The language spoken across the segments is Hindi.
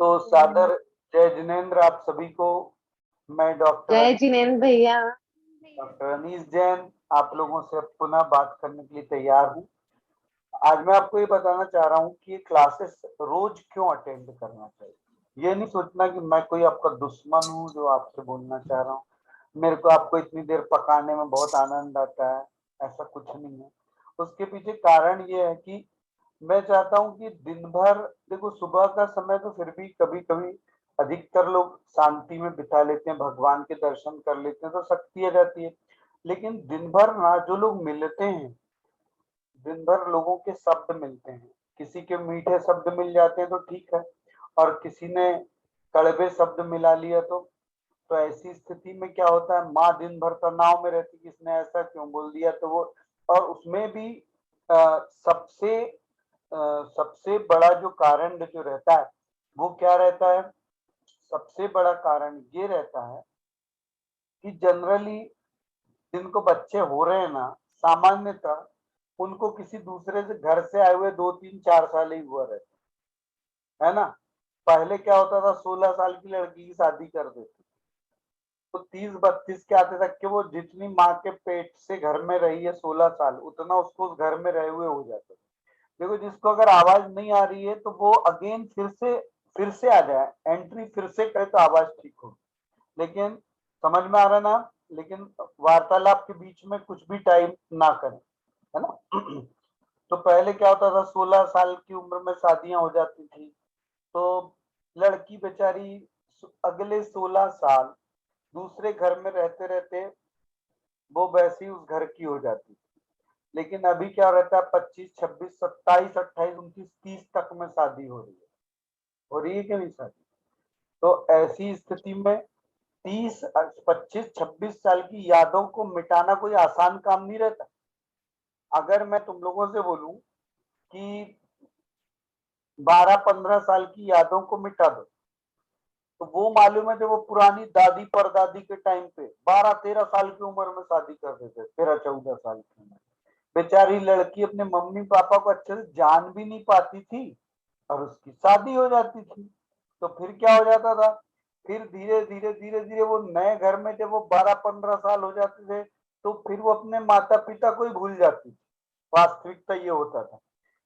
तो सादर जय जिनेन्द्र आप सभी को। मैं जय जिनेन्द्र भैया। डॉक्टर अनीस जैन आप लोगों से पुनः बात करने के लिए तैयार हूँ। आज मैं आपको ये बताना चाह रहा हूँ कि ये क्लासेस रोज क्यों अटेंड करना चाहिए। ये नहीं सोचना कि मैं कोई आपका दुश्मन हूँ जो आपसे बोलना चाह रहा हूँ, मेरे को आपको इतनी देर पकाने में बहुत आनंद आता है, ऐसा कुछ नहीं है। उसके पीछे कारण ये है कि मैं चाहता हूँ कि दिन भर, देखो सुबह का समय तो फिर भी कभी कभी अधिकतर लोग शांति में बिता लेते हैं, भगवान के दर्शन कर लेते हैं तो शक्ति आ जाती है। लेकिन दिन भर ना जो लोग मिलते हैं, दिन भर लोगों के शब्द मिलते हैं, किसी के मीठे शब्द मिल जाते हैं तो ठीक है, और किसी ने कड़वे शब्द मिला लिया तो ऐसी स्थिति में क्या होता है, माँ दिन भर तनाव में रहती, किसने ऐसा क्यों बोल दिया, तो वो, और उसमें भी सबसे बड़ा जो कारण जो रहता है वो क्या रहता है, सबसे बड़ा कारण ये रहता है कि जनरली जिनको बच्चे हो रहे हैं ना, सामान्यतः उनको किसी दूसरे से घर से आए हुए 2 3 4 साल ही हुआ रहता है ना। पहले क्या होता था, 16 साल की लड़की की शादी कर देते तो 30 32 के आते तक कि वो जितनी माँ के पेट से घर में रही है 16 साल, उतना उसको उस घर में रहे हुए हो जाता है। देखो जिसको अगर आवाज नहीं आ रही है तो वो अगेन फिर से आ जाए, एंट्री फिर से करे तो आवाज ठीक हो। लेकिन समझ में आ रहा है ना, लेकिन वार्तालाप के बीच में कुछ भी टाइप ना करें, है ना। तो पहले क्या होता था, 16 साल की उम्र में शादियां हो जाती थी, तो लड़की बेचारी अगले 16 साल दूसरे घर में रहते रहते वो वैसी उस घर की हो जाती। लेकिन अभी क्या रहता है, 25 26 27 28 29 30 तक में शादी हो रही है कि नहीं शादी। तो ऐसी स्थिति में 30 25 26 साल की यादों को मिटाना कोई आसान काम नहीं रहता। अगर मैं तुम लोगों से बोलूं कि 12 15 साल की यादों को मिटा दो, तो वो मालूम है, जब वो पुरानी दादी परदादी के टाइम पे 12 13 साल की उम्र में शादी कर देते, 13 14 साल की उम्र, बेचारी लड़की अपने मम्मी पापा को अच्छे से जान भी नहीं पाती थी और उसकी शादी हो जाती थी। तो फिर क्या हो जाता था, फिर धीरे धीरे वो नए घर में जब वो 12 15 साल हो जाते थे तो फिर वो अपने माता पिता को ही भूल जाती थी। वास्तविकता ये होता था,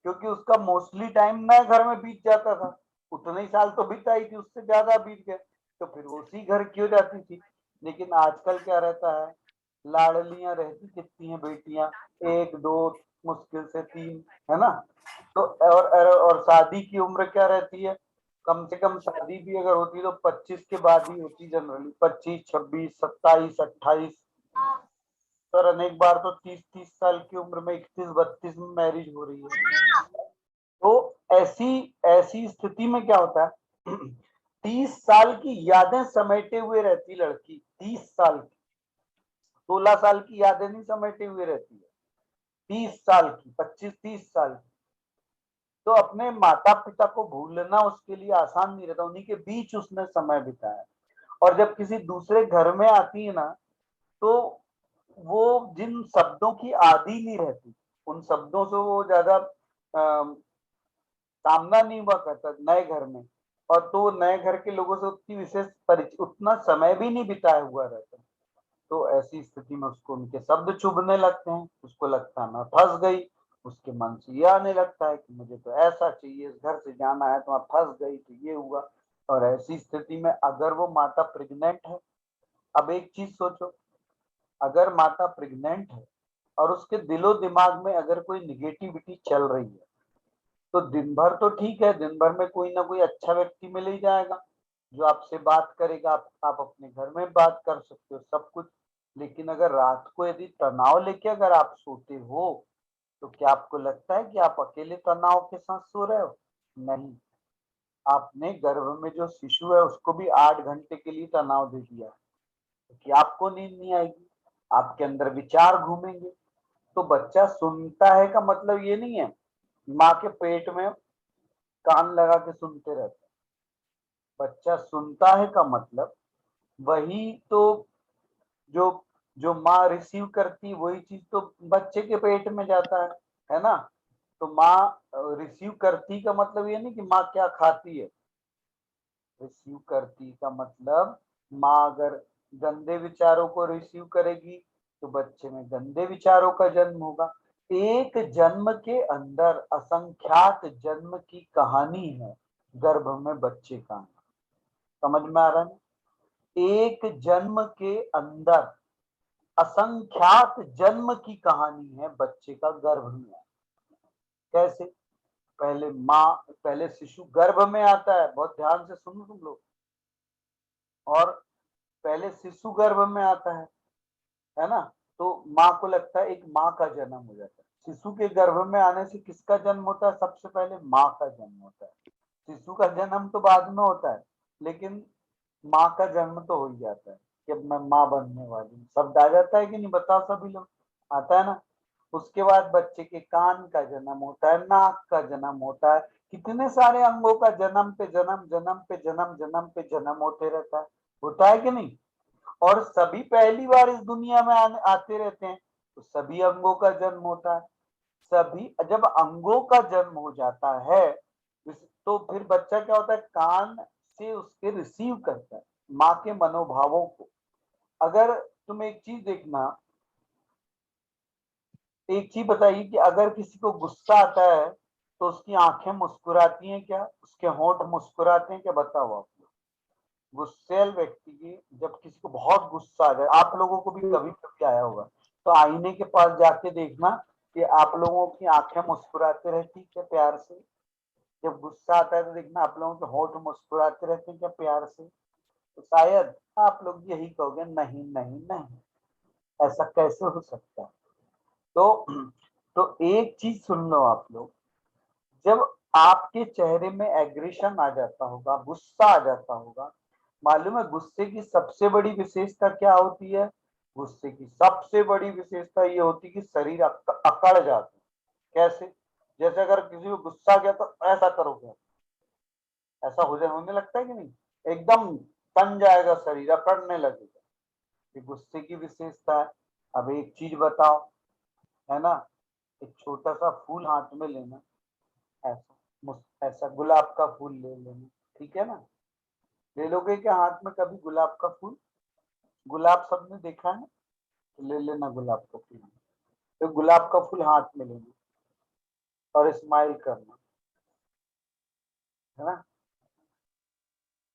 क्योंकि उसका मोस्टली टाइम नए घर में बीत जाता था, उतने ही साल तो बीताई थी, उससे ज्यादा बीत गए, तो फिर वो उसी घर की हो जाती थी। लेकिन आजकल क्या रहता है, लाडलियां रहती कितनी हैं बेटियां, एक दो मुश्किल से तीन, है ना। तो और शादी की उम्र क्या रहती है, कम से कम शादी भी अगर होती तो 25 के बाद ही होती, जनरली 25 26 27 28। पर अनेक बार तो 30 30 साल की उम्र में 31 32 में मैरिज हो रही है। तो ऐसी ऐसी स्थिति में क्या होता है, 30 साल की यादें समेटे हुए रहती लड़की, 30 साल की, 16 साल की यादें नहीं समेटे हुए रहती है, 30 साल की, 25 30 साल की। तो अपने माता पिता को भूलना उसके लिए आसान नहीं रहता, उन्हीं के बीच उसने समय बिताया। और जब किसी दूसरे घर में आती है ना, तो वो जिन शब्दों की आदि नहीं रहती, उन शब्दों से वो ज्यादा सामना नहीं हुआ करता नए घर में, और तो नए घर के लोगों से उतनी विशेष परिचय, उतना समय भी नहीं बिताया हुआ रहता। तो ऐसी स्थिति में उसको उनके शब्द चुभने लगते हैं, उसको लगता है मैं फंस गई, उसके मन से ये आने लगता है कि मुझे तो ऐसा चाहिए, इस घर से जाना है तो मैं फंस गई तो ये हुआ। और ऐसी स्थिति में अगर वो माता प्रेग्नेंट है, अब एक चीज सोचो, अगर माता प्रेग्नेंट है और उसके दिलो दिमाग में अगर कोई निगेटिविटी चल रही है, तो दिन भर तो ठीक है, दिन भर में कोई ना कोई अच्छा व्यक्ति मिल ही जाएगा जो आपसे बात करेगा, आप अपने घर में बात कर सकते हो सब कुछ। लेकिन अगर रात को यदि तनाव लेके अगर आप सोते हो, तो क्या आपको लगता है कि आप अकेले तनाव के साथ सो रहे हो? नहीं, आपने गर्भ में जो शिशु है उसको भी 8 घंटे के लिए तनाव दे दिया, क्योंकि आपको नींद नहीं आएगी, आपके अंदर विचार घूमेंगे। तो बच्चा सुनता है का मतलब ये नहीं है माँ के पेट में कान लगा के सुनते रहते, बच्चा सुनता है का मतलब वही तो, जो जो माँ रिसीव करती वही चीज तो बच्चे के पेट में जाता है ना। तो माँ रिसीव करती का मतलब ये नहीं कि माँ क्या खाती है। रिसीव करती का मतलब माँ अगर गंदे विचारों को रिसीव करेगी तो बच्चे में गंदे विचारों का जन्म होगा। एक जन्म के अंदर असंख्यात जन्म की कहानी है गर्भ में बच्चे का। समझ में आ रहा है? एक जन्म के अंदर असंख्यात जन्म की कहानी है बच्चे का गर्भ में। कैसे? पहले शिशु गर्भ में आता है, बहुत ध्यान से सुनो तुम लोग। और पहले शिशु गर्भ में आता है ना। तो माँ को लगता है एक माँ का जन्म हो जाता है। शिशु के गर्भ में आने से किसका जन्म होता है? सबसे पहले माँ का जन्म होता है। शिशु का जन्म तो बाद में होता है, लेकिन माँ का जन्म तो हो ही जाता है कि अब मैं माँ बनने वाली हूँ। शब्द आ जाता है कि नहीं? बताओ सभी लोग, आता है ना। उसके बाद बच्चे के कान का जन्म होता है, नाक का जन्म होता है, कितने सारे अंगों का जन्म पे जन्म, जन्म पे जन्म, जन्म पे जन्म होते रहता है। होता है कि नहीं? और सभी पहली बार इस दुनिया में आते रहते हैं, तो सभी अंगों का जन्म होता है। सभी जब अंगों का जन्म हो जाता है तो फिर बच्चा क्या होता है? कान से उसके रिसीव करता है माँ के मनोभावों को। अगर तुम एक चीज देखना, एक चीज बताइए कि अगर किसी को गुस्सा आता है तो उसकी आंखें मुस्कुराती हैं क्या? उसके होंठ मुस्कुराते हैं क्या? बताओ आप लोग। गुस्सैल व्यक्ति की जब किसी को बहुत गुस्सा आ जाए, आप लोगों को भी कभी कभी आया होगा, तो आईने के पास जाके देखना कि आप लोगों की आंखें मुस्कुराते रहती क्या प्यार से? जब गुस्सा आता है तो देखना आप लोगों के होंठ मुस्कुराते रहते हैं क्या प्यार से? तो शायद आप लोग यही कहोगे, नहीं नहीं नहीं, ऐसा कैसे हो सकता है। तो एक चीज सुन लो आप लोग, जब आपके चेहरे में एग्रेशन आ जाता होगा, गुस्सा आ जाता होगा, मालूम है गुस्से की सबसे बड़ी विशेषता क्या होती है? गुस्से की सबसे बड़ी विशेषता ये होती है कि शरीर अकड़ जाता है। कैसे? जैसे अगर किसी को गुस्सा आ गया तो ऐसा करोगे, ऐसा होने लगता है कि नहीं? एकदम तन जाएगा शरीर, अकड़ने लगेगा। ये गुस्से की विशेषता है। अब एक चीज बताओ, है ना, एक छोटा सा फूल हाथ में लेना, ऐसा गुलाब का फूल ले लेना, ठीक है ना? ले लोगे क्या हाथ में कभी गुलाब का फूल? गुलाब सबने देखा है, तो ले लेना गुलाब का फूल। तो गुलाब का फूल हाथ में लेना और स्माइल करना, है ना।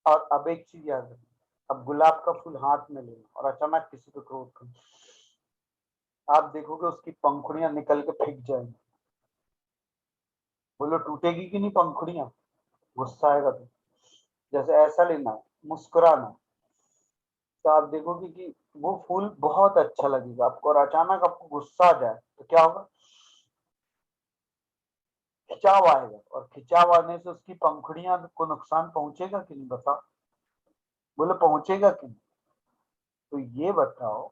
और अब एक चीज याद रखना, अब गुलाब का फूल हाथ में लेना और अचानक किसी को क्रोध करना, आप देखोगे उसकी पंखुड़ियां निकल के फेंक जाएंगी। बोलो टूटेगी कि नहीं पंखुड़ियां? गुस्सा आएगा तो जैसे ऐसा लेना, मुस्कुराना, तो आप देखोगे कि वो फूल बहुत अच्छा लगेगा आपको। और अचानक आपको गुस्सा आ जाए तो क्या होगा? खिंचाव आएगा, और खिंचाव आने से उसकी पंखुड़ियां को नुकसान पहुंचेगा कि नहीं? बताओ, बोले पहुंचेगा कि नहीं? तो ये बताओ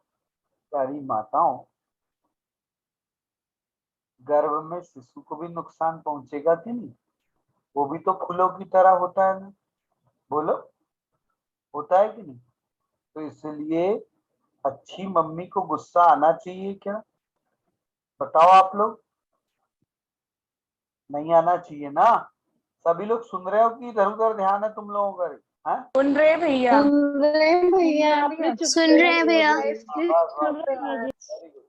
प्यारी माताओं, गर्भ में शिशु को भी नुकसान पहुंचेगा कि नहीं? वो भी तो फूलों की तरह होता है ना, बोलो, होता है कि नहीं? तो इसलिए अच्छी मम्मी को गुस्सा आना चाहिए क्या? बताओ आप लोग, नहीं आना चाहिए ना? सभी लोग सुन रहे हो कि इधर उधर ध्यान है तुम लोगों का? हैं? सुन रहे भैया। सुन रहे हैं भैया, आपने चुप सुन रहे हैं भैया। Very good.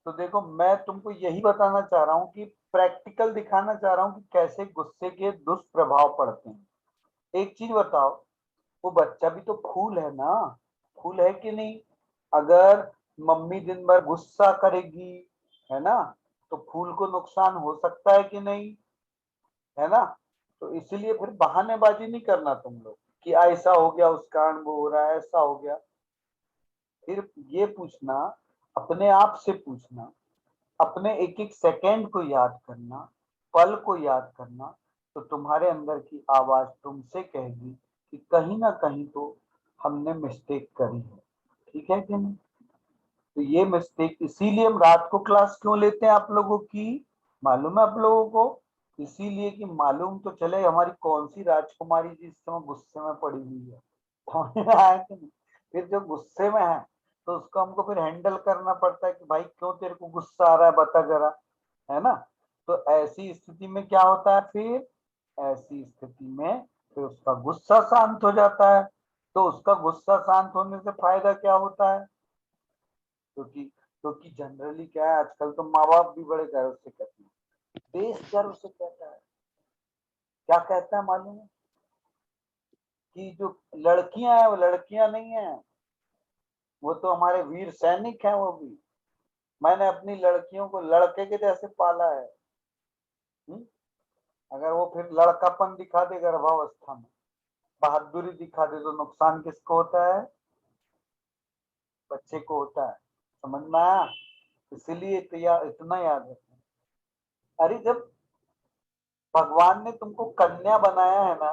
तो देखो मैं तुमको यही बताना चाह रहा हूँ कि प्रैक्टिकल दिखाना चाह रहा हूँ कि कैसे गुस्से के दुष्प्रभाव पड़ते हैं। एक चीज बताओ, वो बच्चा भी तो फूल है ना, फूल है कि नहीं? अगर मम्मी दिन भर गुस्सा करेगी, है ना, तो फूल को नुकसान हो सकता है कि नहीं? है ना। तो इसीलिए फिर बहानेबाजी नहीं करना तुम लोग कि ऐसा हो गया उस कारण वो हो रहा है, ऐसा हो गया। फिर ये पूछना, अपने आप से पूछना, अपने एक एक सेकंड को याद करना, पल को याद करना, तो तुम्हारे अंदर की आवाज तुमसे कहेगी कि कहीं ना कहीं तो हमने मिस्टेक करी है। ठीक है कि नहीं? तो ये मिस्टेक, इसीलिए हम रात को क्लास क्यों लेते हैं आप लोगों की? मालूम है आप लोगों को? इसीलिए कि मालूम तो चले हमारी कौन सी राजकुमारी जिस समय गुस्से में पड़ी हुई है। समझ में आया कि नहीं? फिर जो गुस्से में है तो उसको हमको फिर हैंडल करना पड़ता है कि भाई क्यों तेरे को गुस्सा आ रहा है, बता जरा, है ना। तो ऐसी स्थिति में क्या होता है फिर, ऐसी स्थिति में फिर उसका गुस्सा शांत हो जाता है। तो उसका गुस्सा शांत होने से फायदा क्या होता है, क्योंकि जनरली क्या है, आजकल तो माँ बाप भी बड़े गर्व से कहते हैं, देश गर्व से कहता है, क्या कहता है मालूम है, कि जो लड़कियां हैं वो लड़कियां नहीं है, वो तो हमारे वीर सैनिक हैं वो भी, मैंने अपनी लड़कियों को लड़के के जैसे पाला है। हुँ? अगर वो फिर लड़कापन दिखा दे गर्भावस्था में, बहादुरी दिखा दे, तो नुकसान किसको होता है, बच्चे को होता है। समझ में आया? इसीलिए इतना याद रखना। अरे जब भगवान ने तुमको कन्या बनाया है ना,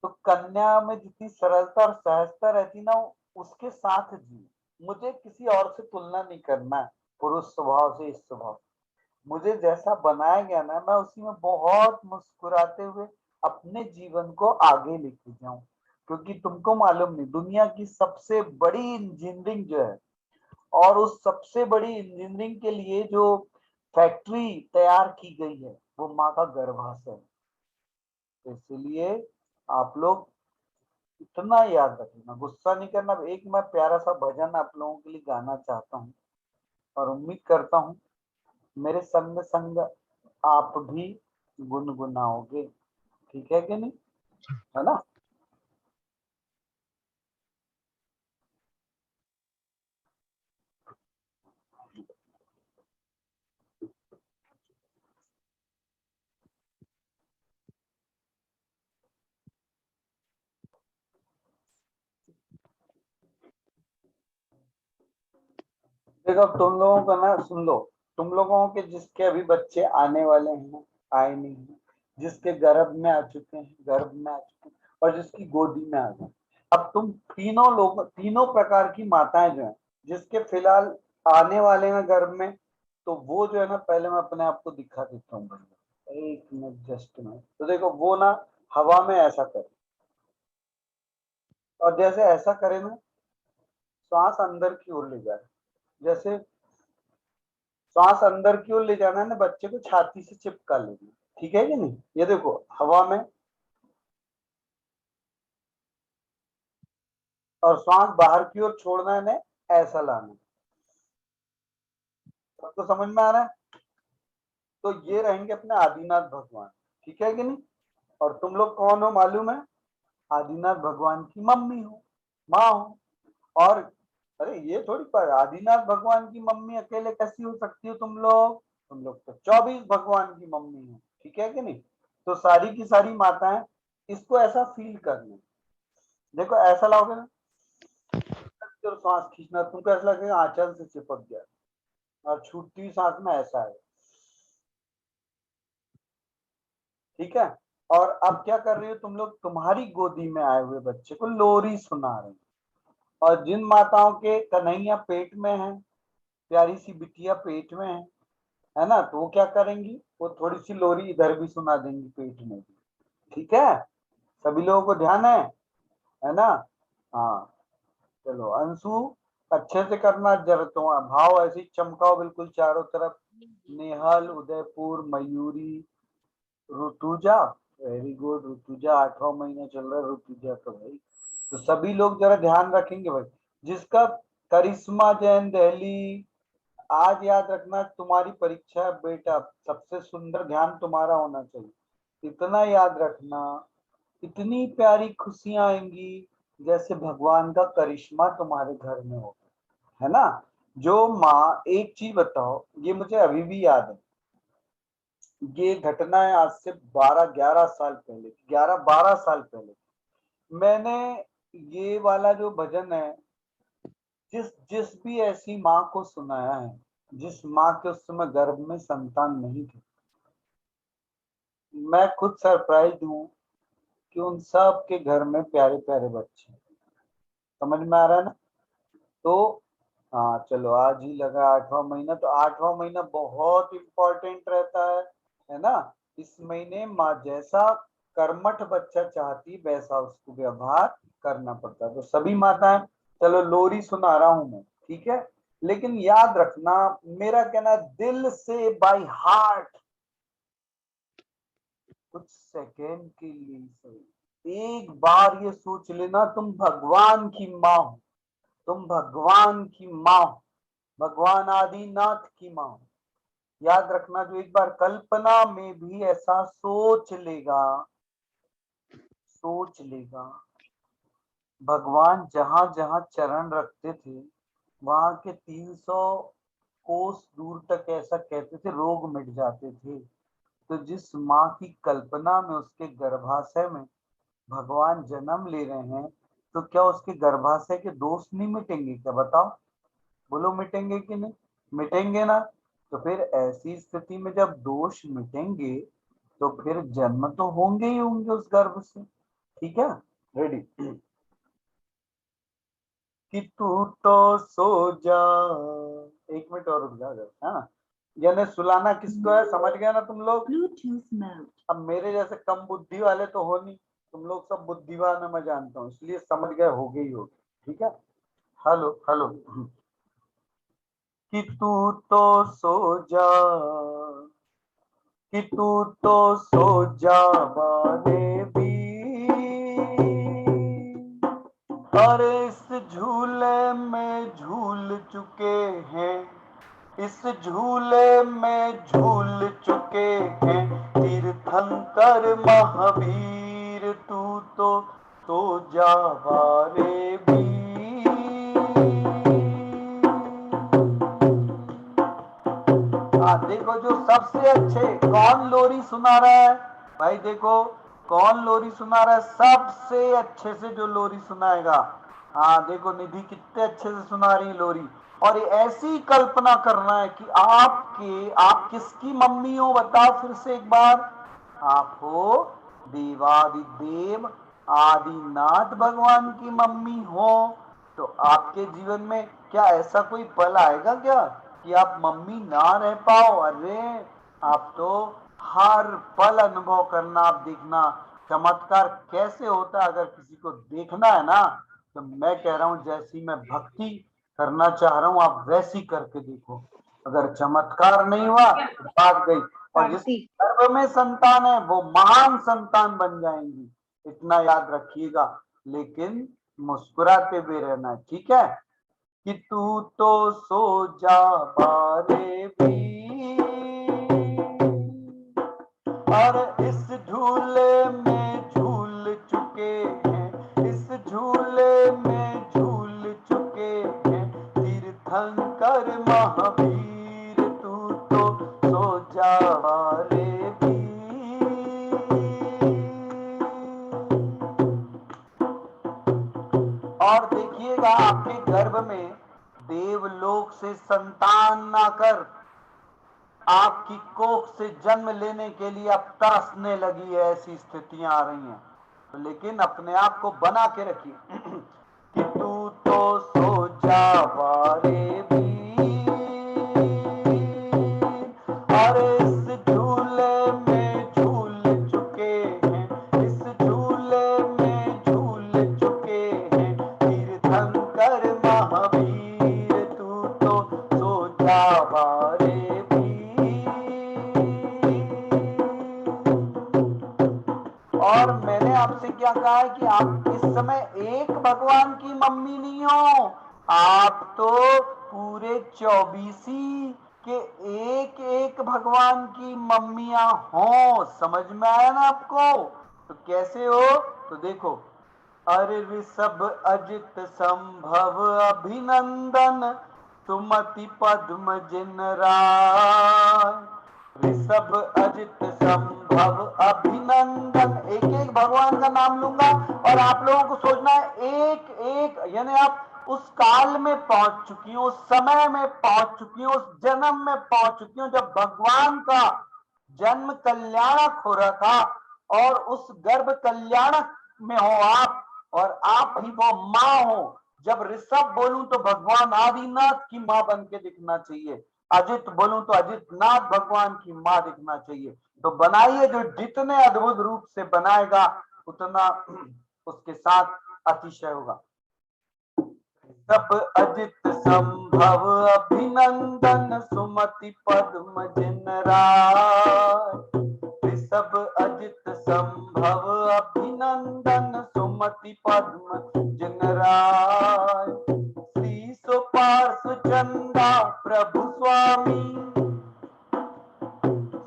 तो कन्या में जितनी सरलता और सहजता रहती ना, उसके साथ जी। मुझे किसी और से तुलना नहीं करना है, पुरुष स्वभाव से, इस स्वभाव से। मुझे जैसा बनाया गया ना, मैं उसी में बहुत मुस्कुराते हुए अपने जीवन को आगे लेके जाऊं। क्योंकि तुमको मालूम नहीं, दुनिया की सबसे बड़ी इंजीनियरिंग जो है, और उस सबसे बड़ी इंजीनियरिंग के लिए जो फैक्ट्री तैयार की गई है, वो माँ का गर्भाशय है। तो इसलिए आप लोग इतना याद रखना, गुस्सा नहीं करना। एक मैं प्यारा सा भजन आप लोगों के लिए गाना चाहता हूँ, और उम्मीद करता हूँ मेरे संग संग आप भी गुनगुनाओगे। ठीक है कि नहीं, है ना? देखो, अब तुम लोगों का ना सुन लो, तुम लोगों के जिसके अभी बच्चे आने वाले हैं, आए नहीं हैं, जिसके गर्भ में आ चुके हैं, गर्भ में आ चुके हैं, और जिसकी गोदी में आ गए, अब तुम तीनों लोग, तीनों प्रकार की माताएं जो हैं, जिसके फिलहाल आने वाले हैं गर्भ में, तो वो जो है ना, पहले मैं अपने आप को दिखा देता हूँ भैया, एक मिनट, जस्ट मिनट। तो देखो वो ना हवा में ऐसा करे, और जैसे ऐसा करे ना, श्वास अंदर की ओर ले जाए। जैसे श्वास अंदर की ओर ले जाना है ना, बच्चे को छाती से चिपका लेना। ठीक है कि नहीं? ये देखो हवा में, और श्वास बाहर की ओर छोड़ना है ना, ऐसा लाना। सबको समझ में आ रहा है? तो ये रहेंगे अपने आदिनाथ भगवान। ठीक है कि नहीं? और तुम लोग कौन हो मालूम है? आदिनाथ भगवान की मम्मी हो, माँ हो। और अरे ये थोड़ी पर आदिनाथ भगवान की मम्मी अकेले कैसी हो सकती हो तुम लोग तो 24 भगवान की मम्मी हो। ठीक है कि नहीं? तो सारी की सारी माताएं इसको ऐसा फील करना। देखो ऐसा लाओगे ना, तो सांस खींचना, तुमको ऐसा लगेगा आंचल से चिपक गया, और छूटती हुई सांस में ऐसा है। ठीक है? और अब क्या कर रही हो तुम लोग, तुम्हारी गोदी में आए हुए बच्चे को लोरी सुना रहे हो। और जिन माताओं के कन्हैया पेट में है, प्यारी सी बिटिया पेट में है ना, तो वो क्या करेंगी, वो थोड़ी सी लोरी इधर भी सुना देंगी पेट में भी। ठीक है? सभी लोगों को ध्यान है ना? हाँ, चलो अंशु, अच्छे से करना जरा, तो भाव ऐसे ही चमकाओ बिल्कुल चारों तरफ। नेहल, उदयपुर, मयूरी, ऋतुजा, वेरी गुड ऋतुजा, 8वां महीना चल रहा है ऋतुजा का भाई। तो सभी लोग जरा ध्यान रखेंगे भाई। जिसका करिश्मा जैन दहली, आज याद रखना तुम्हारी परीक्षा है बेटा, सबसे सुंदर ध्यान तुम्हारा होना चाहिए, इतना याद रखना। इतनी प्यारी खुशियां आएंगी जैसे भगवान का करिश्मा तुम्हारे घर में होगा, है ना? जो माँ, एक चीज बताओ, ये मुझे अभी भी याद है, ये घटना है आज से 12-11 साल पहले, 11-12 साल पहले। मैंने ये वाला जो भजन है, जिस जिस भी ऐसी माँ को सुनाया है, जिस माँ के उस समय गर्भ में संतान नहीं थी, मैं खुद सरप्राइज हूँ कि उन सब के घर में प्यारे प्यारे बच्चे। समझ में आ रहा है ना? तो हाँ चलो, आज ही लगा 8वां महीना, तो 8वां महीना बहुत इंपॉर्टेंट रहता है ना? इस महीने माँ जैसा कर्मठ बच्चा चाहती वैसा उसको व्यवहार करना पड़ता है। तो सभी माताएं, चलो लोरी सुना रहा हूं मैं, ठीक है? लेकिन याद रखना, मेरा कहना दिल से, बाय हार्ट, कुछ सेकेंड के लिए सही एक बार ये सोच लेना, तुम भगवान की माँ हो, तुम भगवान की माँ हो, भगवान आदिनाथ की माँ हो। याद रखना, जो एक बार कल्पना में भी ऐसा सोच लेगा, भगवान जहां जहां चरण रखते थे वहां के 300 कोस दूर तक ऐसा कहते थे रोग मिट जाते थे। तो जिस माँ की कल्पना में उसके गर्भाशय में भगवान जन्म ले रहे हैं, तो क्या उसके गर्भाशय के दोष नहीं मिटेंगे? क्या बताओ, बोलो मिटेंगे कि नहीं? मिटेंगे ना। तो फिर ऐसी स्थिति में जब दोष मिटेंगे तो फिर जन्म तो होंगे ही होंगे उस गर्भ से। ठीक है, रेडी? कि तू तो सो जा, एक मिनट और रुक जा, है ना? यानी सुलाना किसको है, समझ गया ना तुम लोग? अब मेरे जैसे कम बुद्धि वाले तो हो नहीं, तुम लोग सब बुद्धिवान है मैं जानता हूँ, इसलिए समझ गए, हो गई होगी। ठीक है, हेलो हेलो। कि तू तो सो जा, कि तू तो सो जा वारे भी, और इस झूले में झूल चुके हैं, इस झूले में झूल चुके हैं तीर्थंकर महावीर, तू तो सो जा वारे भी। देखो जो सबसे अच्छे कौन लोरी सुना रहा है भाई, देखो कौन लोरी सुना रहा है, सबसे अच्छे से जो लोरी सुनाएगा। हाँ देखो निधि कितने अच्छे से सुना रही लोरी। और ऐसी कल्पना करना है कि आप किसकी मम्मी हो, बताओ फिर से एक बार। आप हो देवादिदेव आदिनाथ भगवान की मम्मी हो। तो आपके जीवन में क्या ऐसा कोई पल आएगा क्या कि आप मम्मी ना रह पाओ? अरे आप तो हर पल अनुभव करना, आप देखना चमत्कार कैसे होता है। अगर किसी को देखना है ना, तो मैं कह रहा हूं जैसी मैं भक्ति करना चाह रहा हूं आप वैसी करके देखो। अगर चमत्कार नहीं हुआ तो बात गई। और जिस गर्भ में संतान है वो महान संतान बन जाएंगी, इतना याद रखिएगा। लेकिन मुस्कुराते हुए रहना, ठीक है? कि तू तो सो जा बारे भी, और इस झूले में झूल चुके हैं, इस झूले में झूल चुके हैं तीर्थंकर महावीर, तू तो सो जा बारे भी। और देखिएगा आपके गर्भ में देवलोक से संतान ना कर आपकी कोख से जन्म लेने के लिए अब तरसने लगी है, ऐसी स्थितियां आ रही हैं। तो लेकिन अपने आप को बना के रखिए कि तू तो सो जा वारे भी, और इस झूले में झूल चुके हैं, इस झूले में झूल चुके हैं तीर्थंकर महावीर, तू तो सो जा वारे भी। और मैंने आपसे क्या कहा है कि आप इस समय एक भगवान की मम्मी नहीं हो, आप तो पूरे 24 के एक एक भगवान की मम्मियां हो। समझ में आया ना आपको? तो कैसे हो? तो देखो, अरे ऋषभ अजित संभव अभिनंदन, सुमति पद्म जिन राय, ऋषभ अजित संभव अभिनंदन, एक एक भगवान का नाम लूंगा और आप लोगों को सोचना है एक एक, यानी आप उस काल में पहुंच चुकी हो, उस समय में पहुंच चुकी हो, उस जन्म में पहुंच चुकी हो जब भगवान का जन्म कल्याणक हो रहा था, और उस गर्भ कल्याणक में हो आप, और आप ही वो माँ हो। जब ऋषभ बोलूं तो भगवान आदिनाथ की माँ बन के दिखना चाहिए, अजित बोलूं तो अजित नाथ भगवान की माँ दिखना चाहिए। तो बनाइए, जो जितने अद्भुत रूप से बनाएगा उतना उसके साथ अतिशय होगा। सब अजित संभव अभिनंदन सुमति पद्म जिन राय। ऋषभ अजित संभव अभिनंदन सुमति पद्म जिन राय। श्री सुपार्श्व चंदा प्रभु स्वामी।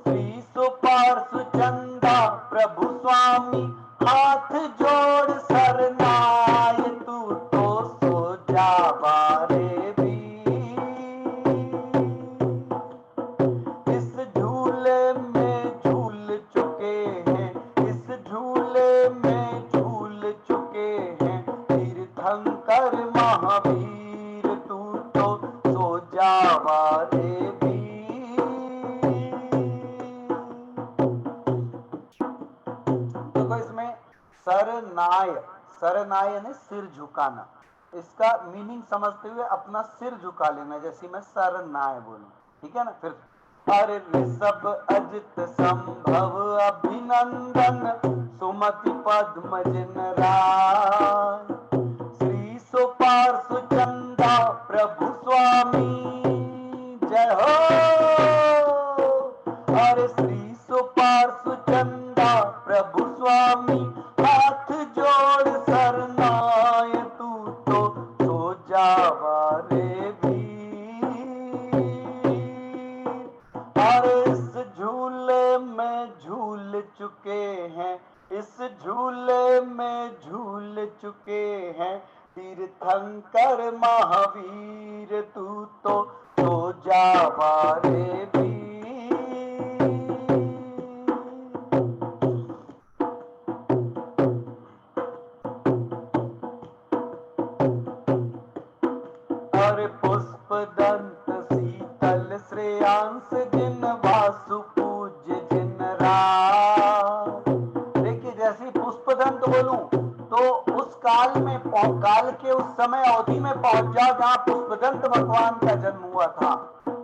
श्री सुपार्श्व चंदा प्रभु स्वामी। हाथ जोड़ सरनाय तू तो सो जावा रे वीर। इस झूले में झूल चुके हैं, इस झूले में झूल चुके हैं तीर्थंकर महावीर तू तो सो जावा रे वीर। देखो इसमें सरनाय, सरनाय यानी सिर झुकाना, इसका मीनिंग समझते हुए अपना सिर झुका लेना, जैसे मैं सरनाय बोलूं, ठीक है ना। फिर अरे ऋषभ अजित संभव अभिनंदन सुमति पद्म जिन राय। श्री सुपार्श्व चंदा प्रभु स्वामी। जय हो। अरे श्री सुपार्श्व चंदा प्रभु स्वामी। हाथ जोड़ सरनाय तू तो सो जावा रे वीर। और इस झूले में झूल चुके हैं, इस झूले में झूल चुके हैं तीर्थंकर महावीर तू तो सो जावा रे वीर। और पुष्प दंत शीतल श्रेयांस जिन वासु पूज्य जिन राय। देखिए जैसे पुष्प दंत बोलूं तो उस काल में, काल के उस समय अवधि में पहुंच जाओ जहां पुष्पदंत भगवान का जन्म हुआ था।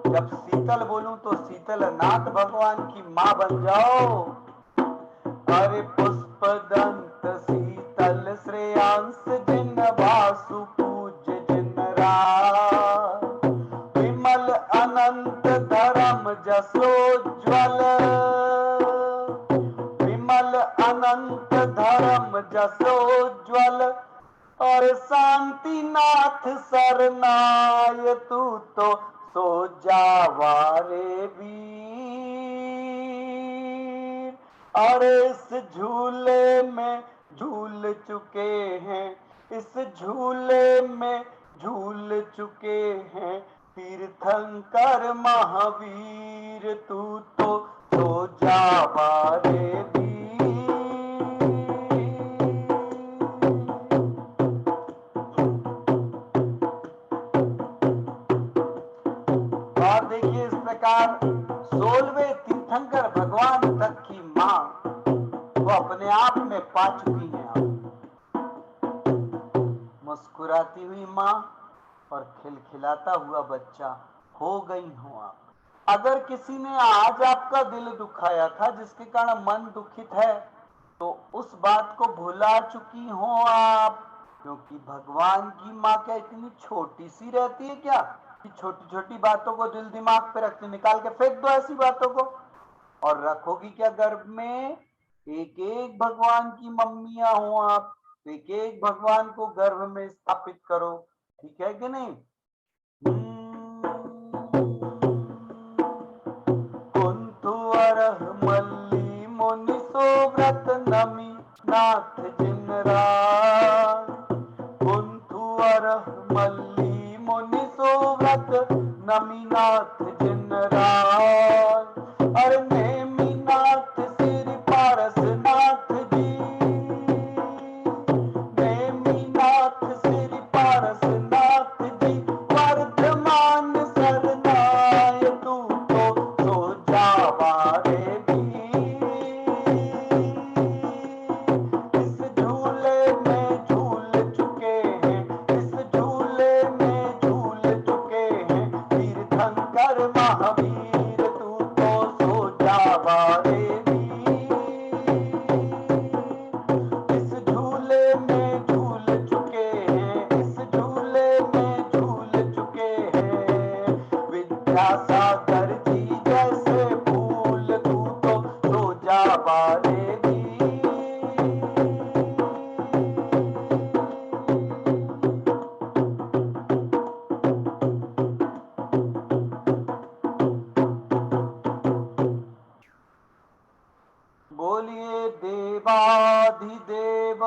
जब शीतल बोलूं तो शीतल नाथ भगवान की मां बन जाओ। अरे पुष्प दंत शीतल श्रेयांस जिन वासु पूज्य जिन राय। विमल अनंत धर्म जसोज्वल। विमल अनंत धर्म जसोज्वल। और शांति नाथ सरनाय तू तो सो जावा रे वीर। और इस झूले में झूल चुके हैं, इस झूले में झूल चुके हैं तीर्थंकर महावीर तू तो सो जावा रे वीर। और देखिए इस प्रकार 16वें तीर्थंकर भगवान तक की मां वो अपने आप में पा चुकी हैं आप। मुस्कुराती हुई मां और खिलखिलाता हुआ बच्चा हो गई हो आप। अगर किसी ने आज आपका दिल दुखाया था जिसके कारण मन दुखित है तो उस बात को भुला चुकी हो आप, क्योंकि भगवान की मां क्या इतनी छोटी सी रहती है क्या कि छोटी छोटी बातों को दिल दिमाग पे रखते, निकाल के फेंक दो ऐसी बातों को। और रखोगी क्या गर्भ में, एक एक भगवान की मम्मियां हो आप, एक एक भगवान को गर्भ में स्थापित करो, ठीक है कि नहीं। कुंथु अरह मल्ली मुनि सोव्रत नमी नाथ जिन राय। कुंथु अरह मल्ली मुनि सोव्रत नमी नाथ जिन राय। अरे नेमी नाथ सिर पारस नाथ जी। नेमी नाथ सिर पारस नाथ जी। वर्धमान सरनाय तू तो सो जावा रे वीर। इस झूले में झूल चुके हैं, इस झूले में झूल चुके हैं तीर्थंकर महावीर तू तो सो जावा रे वीर। इस झूले में झूल चुके हैं, इस झूले में पालेगी। बोलिए देवाधिदेव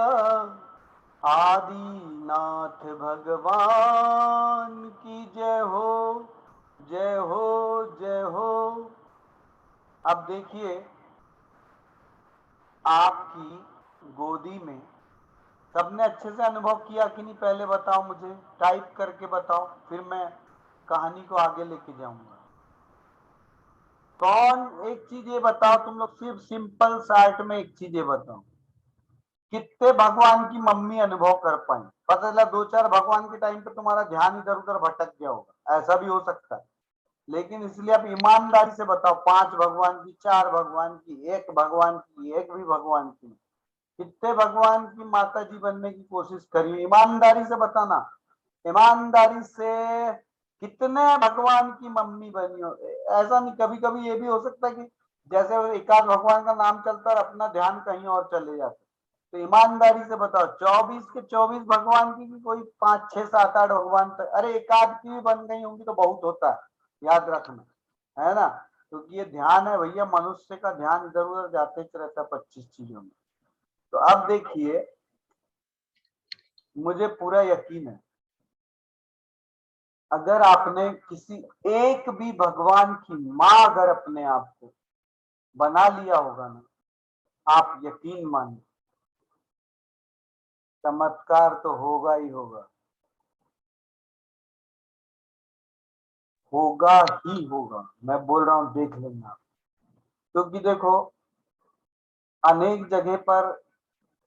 आदिनाथ भगवान की जय हो, जय हो, जय हो। अब देखिए, आपकी गोदी में सबने अच्छे से अनुभव किया कि नहीं, पहले बताओ मुझे, टाइप करके बताओ, फिर मैं कहानी को आगे लेके जाऊंगा। कौन, एक चीज ये बताओ तुम लोग, सिर्फ सिंपल शार्ट में एक चीज ये बताओ, कितने भगवान की मम्मी अनुभव कर पाई? पता चला 2-4 भगवान के टाइम पे तुम्हारा ध्यान इधर उधर भटक गया होगा, ऐसा भी हो सकता है। लेकिन इसलिए आप ईमानदारी से बताओ, 5 भगवान की, 4 भगवान की, 1 भगवान की, एक भी भगवान की, कितने भगवान की माता जी बनने की कोशिश करी? ईमानदारी से बताना, ईमानदारी से कितने भगवान की मम्मी बनी हो? ऐसा नहीं, कभी कभी ये भी हो सकता है कि जैसे एकाध भगवान का नाम चलता है, अपना ध्यान कहीं और चले जाते। तो ईमानदारी से बताओ, 24 के 24 भगवान की कोई 5, 6, 7, 8 भगवान तक, अरे एकाध की भी बन गई होंगी तो बहुत होता है, याद रखना, है ना? क्योंकि ये ध्यान है भैया, मनुष्य का ध्यान इधर उधर जाते रहता है 25 चीजों में। तो अब देखिए, मुझे पूरा यकीन है, अगर आपने किसी एक भी भगवान की माँ अगर अपने आप को बना लिया होगा ना, आप यकीन मानिए, चमत्कार तो होगा ही होगा, होगा ही होगा। मैं बोल रहा हूं, देख लेना आप। क्योंकि देखो, अनेक जगह पर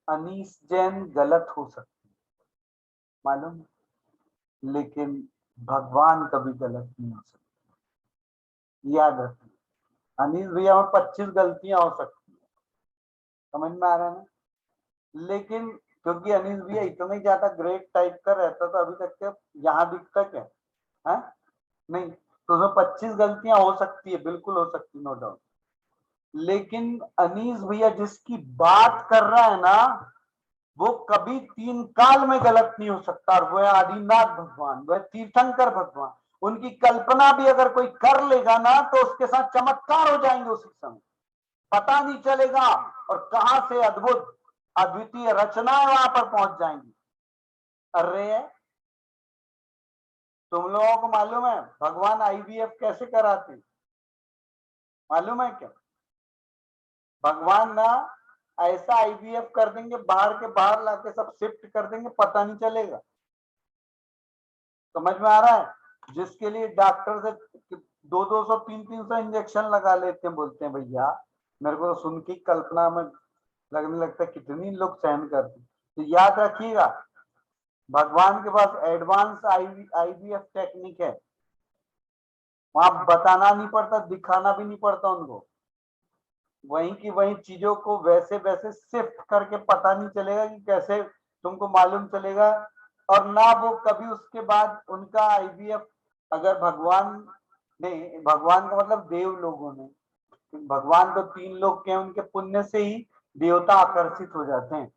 अनीस जैन गलत हो सकती है, मालूम, लेकिन भगवान कभी गलत नहीं हो सकते, याद रखिए। अनीस भैया में 25 गलतियां हो सकती है, समझ में आ रहा है ना? लेकिन क्योंकि अनीस भैया इतना ही ज्यादा ग्रेट टाइप का रहता था, अभी तक के यहाँ दिखता क्या है? नहीं, तो उसमें 25 गलतियां हो सकती है, बिल्कुल हो सकती, नो डाउट। लेकिन अनीस भैया जिसकी बात कर रहा है ना, वो कभी 3 काल में गलत नहीं हो सकता, और वो है आदिनाथ भगवान, वो है तीर्थंकर भगवान। उनकी कल्पना भी अगर कोई कर लेगा ना, तो उसके साथ चमत्कार हो जाएंगे उसी समय, पता नहीं चलेगा, और कहां से अद्भुत अद्वितीय रचनाएं वहां पर पहुंच जाएंगी। अरे, तुम लोगों को मालूम है भगवान आईवीएफ कैसे कराते, मालूम है क्या? भगवान ना ऐसा आईवीएफ कर देंगे, बाहर के बाहर लाके सब शिफ्ट कर देंगे, पता नहीं चलेगा। समझ में आ रहा है? जिसके लिए डॉक्टर से 200-200, 300-300 इंजेक्शन लगा लेते हैं, बोलते हैं भैया, मेरे को तो सुन के कल्पना में लगने लगता है कितनी लोग सहन करते। तो याद रखिएगा, भगवान के पास एडवांस आईवीएफ टेक्निक है, वहां बताना नहीं पड़ता, दिखाना भी नहीं पड़ता उनको, वहीं की वहीं चीजों को वैसे वैसे शिफ्ट करके पता नहीं चलेगा कि कैसे, तुमको मालूम चलेगा। और ना वो कभी उसके बाद उनका आईवीएफ, अगर भगवान ने, भगवान का मतलब देव लोगों ने, भगवान तो 3 लोग के हैं, उनके पुण्य से ही देवता आकर्षित हो जाते हैं,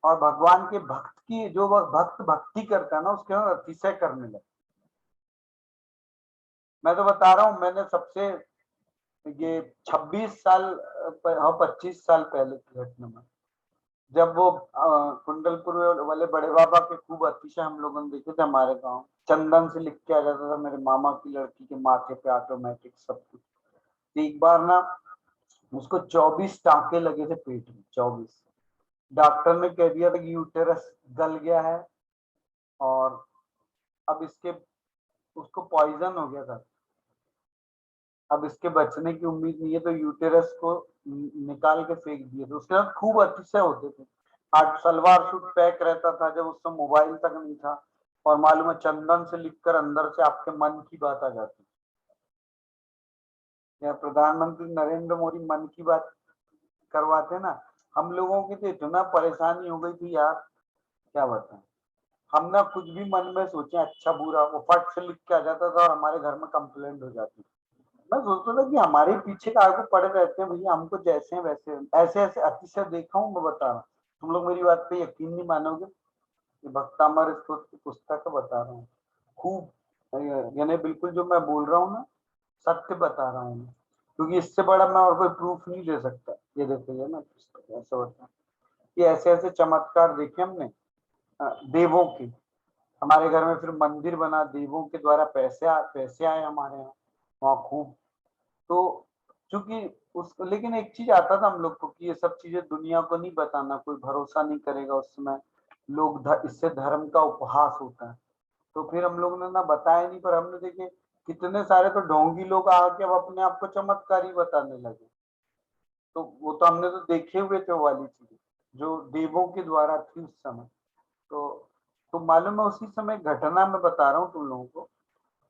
और भगवान के भक्त की, जो भक्त भक्ति करता है ना, उसके अतिशय करने लगता। मैं तो बता रहा हूँ, मैंने सबसे ये 26 साल, हाँ 25 साल पहले की घटना में, जब वो कुंडलपुर वाले बड़े बाबा के खूब अतिशय हम लोगों ने देखे थे हमारे गांव, चंदन से लिख के आ जाता था मेरे मामा की लड़की के माथे पे, ऑटोमेटिक सब कुछ। एक बार ना उसको 24 टांके लगे थे पेट में, 24। डॉक्टर ने कह दिया था कि यूटेरस गल गया है, और अब इसके, उसको पॉइजन हो गया था, अब इसके बचने की उम्मीद नहीं है, तो यूटेरस को निकाल के फेंक दिए थे। उसके बाद खूब अतिशय होते थे, आज सलवार सूट पैक रहता था, जब उस समय मोबाइल तक नहीं था, और मालूम है चंदन से लिखकर अंदर से आपके मन की बात आ जाती। या प्रधानमंत्री नरेंद्र मोदी मन की बात करवाते ना, हम लोगों की तो इतना परेशानी हो गई थी यार, क्या बताएं। हम ना कुछ भी मन में सोचे अच्छा बुरा, वो फट से लिख के आ जाता था, और हमारे घर में कंप्लेंट हो जाती। मैं सोचता था कि हमारे पीछे का आगे पड़े रहते हैं भैया, हमको जैसे हैं वैसे ऐसे ऐसे अतिशय देखा हूँ। मैं बता रहा हूँ, तुम लोग मेरी बात पे यकीन नहीं मानोगे। ये भक्तामर स्तोत्र की पुस्तक है, बता रहा हूँ खूब, यानी बिल्कुल जो मैं बोल रहा हूँ ना, सत्य बता रहा हूँ, क्योंकि इससे बड़ा मैं और कोई प्रूफ नहीं दे सकता। ये देखो ये ना पुस्तक ऐसा बता, ये ऐसे ऐसे चमत्कार देखे हमने देवों के। हमारे घर में फिर मंदिर बना, देवों के द्वारा पैसे आए हमारे यहाँ, वहाँ खूब। तो चूंकि उस, लेकिन एक चीज आता था हम लोग को कि ये सब चीजें दुनिया को नहीं बताना, कोई भरोसा नहीं करेगा उस समय, इससे धर्म का उपहास होता है। तो फिर हम लोग ने ना बताया नहीं, पर हमने देखे कितने सारे तो ढोंगी लोग आके अब अपने आप को चमत्कारी बताने लगे। तो वो तो हमने तो देखे हुए थे वो वाली चीजें जो देवों के द्वारा थी उस समय। तो मालूम है उसी समय घटना मैं बता रहा हूँ तुम लोगों को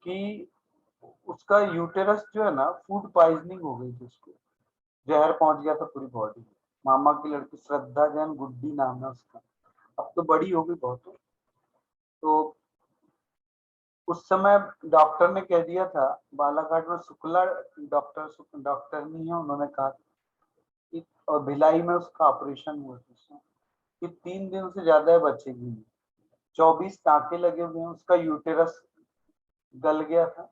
कि उसका यूटेरस जो है ना, फूड पॉइजनिंग हो गई थी उसको, जहर पहुंच गया था पूरी बॉडी में। मामा की लड़की श्रद्धा जैन, गुड्डी नाम है उसका, अब तो बड़ी हो गई बहुत। तो उस समय डॉक्टर ने कह दिया था, बालाघाट में शुक्ला डॉक्टर नहीं है, उन्होंने कहा कि, और भिलाई में उसका ऑपरेशन हुआ था कि 3 दिन से ज्यादा बचेगी नहीं। 24 टाँके लगे हुए हैं, उसका यूटेरस गल गया था,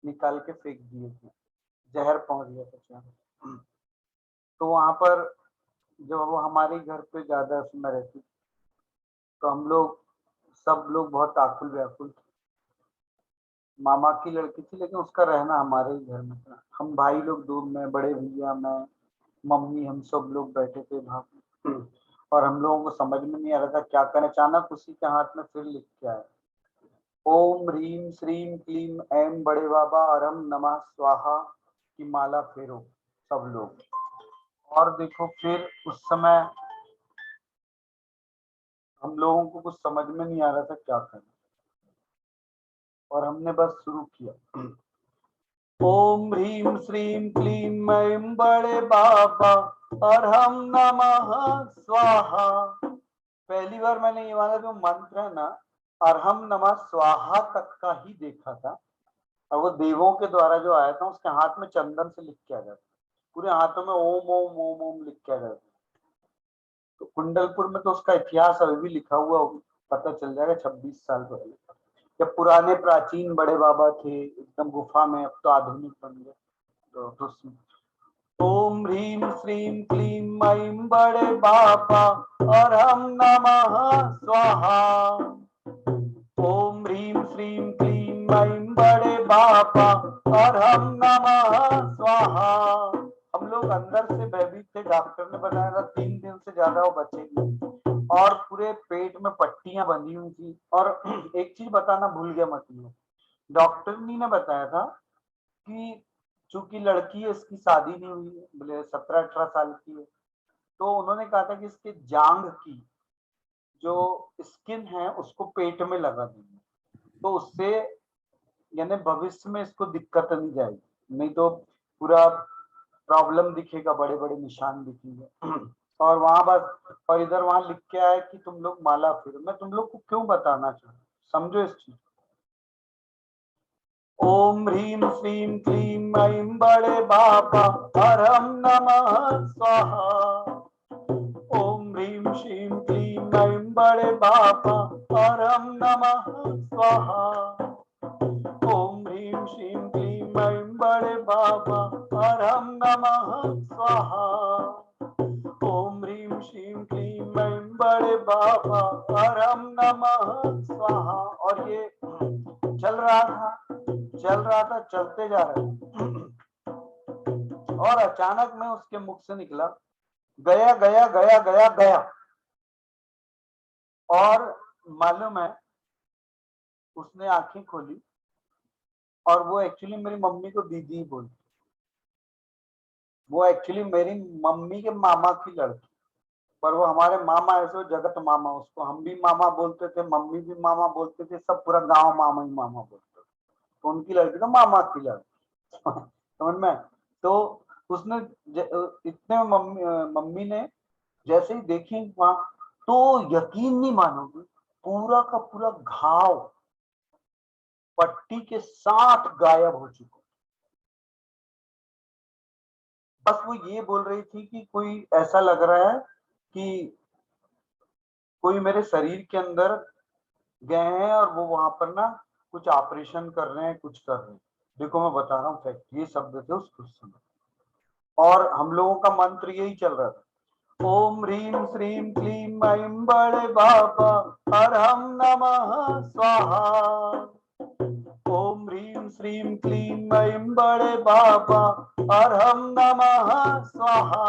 निकाल के फेंक दिए थे, जहर पहुंच गया था चारों। तो वहां पर जब वो हमारे घर पे ज्यादा समय रहती, तो हम लोग सब लोग बहुत आकुल व्याकुल थे। मामा की लड़की थी, लेकिन उसका रहना हमारे ही घर में था। हम भाई लोग दो, मैं, बड़े भैया, मैं, मम्मी, हम सब लोग बैठे थे वहां। और हम लोगों को समझ में नहीं आ रहा था क्या करें। अचानक उसी के हाथ में फिर लिख के आया, ओम ह्रीम श्रीम क्लीम ऐम बड़े बाबा अरहम नमः स्वाहा की माला फेरो सब लोग। और देखो फिर उस समय हम लोगों को कुछ समझ में नहीं आ रहा था क्या करना, और हमने बस शुरू किया, ओम ह्रीम श्रीम क्लीम ऐम बड़े बाबा अरहम नमः स्वाहा। पहली बार मैंने ये वाला जो मंत्र है ना, अरहम नमः स्वाहा तक का ही देखा था। और वो देवों के द्वारा जो आया था, उसके हाथ में चंदन से लिख के आ जाता, पूरे हाथों में ओम ओम ओम ओम लिख के आ जाता। तो कुंडलपुर में तो उसका इतिहास अभी भी लिखा हुआ पता चल जाएगा, 26 साल पहले जब पुराने प्राचीन बड़े बाबा थे एकदम गुफा में, अब तो आधुनिक बन गए। तो ओम ह्रीम श्रीम क्लीम ऐम बड़े बाबा अरहम नमः स्वाहा। ओम ह्रीम श्रीम क्लीम ऐम बड़े बाबा अरहम नमः स्वाहा। हम लोग अंदर से भयभीत थे, डॉक्टर ने बताया था 3 दिन से ज्यादा वो बचेगी, और पूरे पेट में पट्टियां बंधी हुई थी। और एक चीज बताना भूल गया मत, डॉक्टर ने बताया था कि चूंकि लड़की है, इसकी शादी नहीं हुई है, बोले 17-18 साल की है, तो उन्होंने कहा था कि इसके जांग की जो स्किन है उसको पेट में लगा देंगे, तो उससे यानी भविष्य में इसको दिक्कत नहीं जाएगी, नहीं तो पूरा प्रॉब्लम दिखेगा, बड़े बड़े निशान दिखेंगे। और वहां बस, और इधर वहां लिख के आया कि तुम लोग माला फिर, मैं तुम लोग को क्यों बताना चाहूँ, समझो इस चीज। ओम ह्रीम श्रीम क्लीम ऐम बड़े बाबा अरहम नमः स्वाहा। ओम ह्रीम श्रीम क्लीम ऐम बड़े बाबा अरहम नमः स्वाहा। ओम ह्रीम श्रीम क्लीम ऐम बड़े बाबा अरहम नमः स्वाहा। ओम ह्रीम श्रीम क्लीम ऐम बड़े बाबा अरहम नमः स्वाहा। और ये चल रहा था, चलते जा रहे थे। और अचानक में उसके मुख से निकला, गया गया गया गया गया। और मालूम है उसने आंखें खोली, और वो एक्चुअली मेरी मम्मी को दीदी बोलती, वो एक्चुअली मेरी मम्मी के मामा की लड़की, पर वो हमारे मामा ऐसे, जगत मामा, उसको हम भी मामा बोलते थे, मम्मी भी मामा बोलते थे, सब पूरा गांव मामा ही मामा बोलते थे। तो उनकी लड़की तो मामा की लड़की समझ में। तो उसने इतने मम्मी ने जैसे ही देखी वहां, तो यकीन नहीं मानोगे, पूरा का पूरा घाव पट्टी के साथ गायब हो चुका। बस वो ये बोल रही थी कि कोई ऐसा लग रहा है कि कोई मेरे शरीर के अंदर गए हैं और वो वहां पर ना कुछ ऑपरेशन कर रहे हैं, कुछ कर रहे हैं। देखो मैं बता रहा हूँ फैक्ट, ये शब्द थे उस क्वेश्चन में, और हम लोगों का मंत्र यही चल रहा था, ओम ह्रीम श्रीम क्लीम ऐं बड़े बाबा अरहम नमः स्वाहा। ओम ह्रीम श्रीम क्लीम ऐं बड़े बाबा अरहम नमः स्वाहा।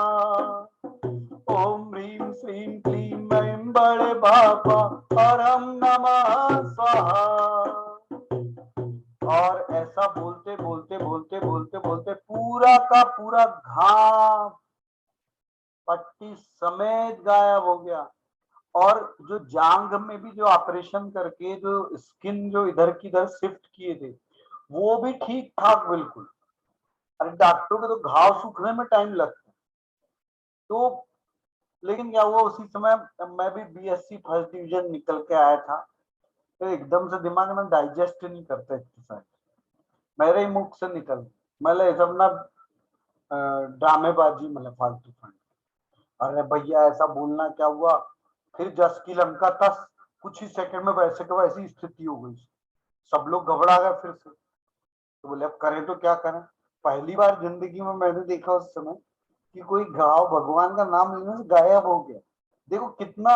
ओम ह्रीम श्रीम क्लीम ऐं बड़े बाबा अरहम नमः स्वाहा। और ऐसा बोलते बोलते बोलते बोलते बोलते पूरा का पूरा घाम पट्टी समेत गायब हो गया। और जो जांग में भी जो ऑपरेशन करके जो स्किन जो इधर की इधर शिफ्ट किए थे वो भी ठीक ठाक बिल्कुल। अरे डॉक्टरों के तो घाव सूखने में टाइम लगता है। तो लेकिन क्या हुआ, उसी समय मैं भी बीएससी फर्स्ट डिवीजन निकल के आया था, तो एकदम से दिमाग में डाइजेस्ट नहीं करता एक्सरसाइज, मेरे ही मुख से निकल, मतलब सब ना ड्रामेबाजी, मतलब फालतू फंड। अरे भैया ऐसा बोलना क्या हुआ, फिर जस की लंका तस, कुछ ही सेकंड में वैसे का वैसी स्थिति हो गई, सब लोग घबरा गए फिर से। तो बोले अब करें तो क्या करें। पहली बार जिंदगी में मैंने देखा उस समय कि कोई घाव भगवान का नाम लेने से गायब हो गया। देखो कितना,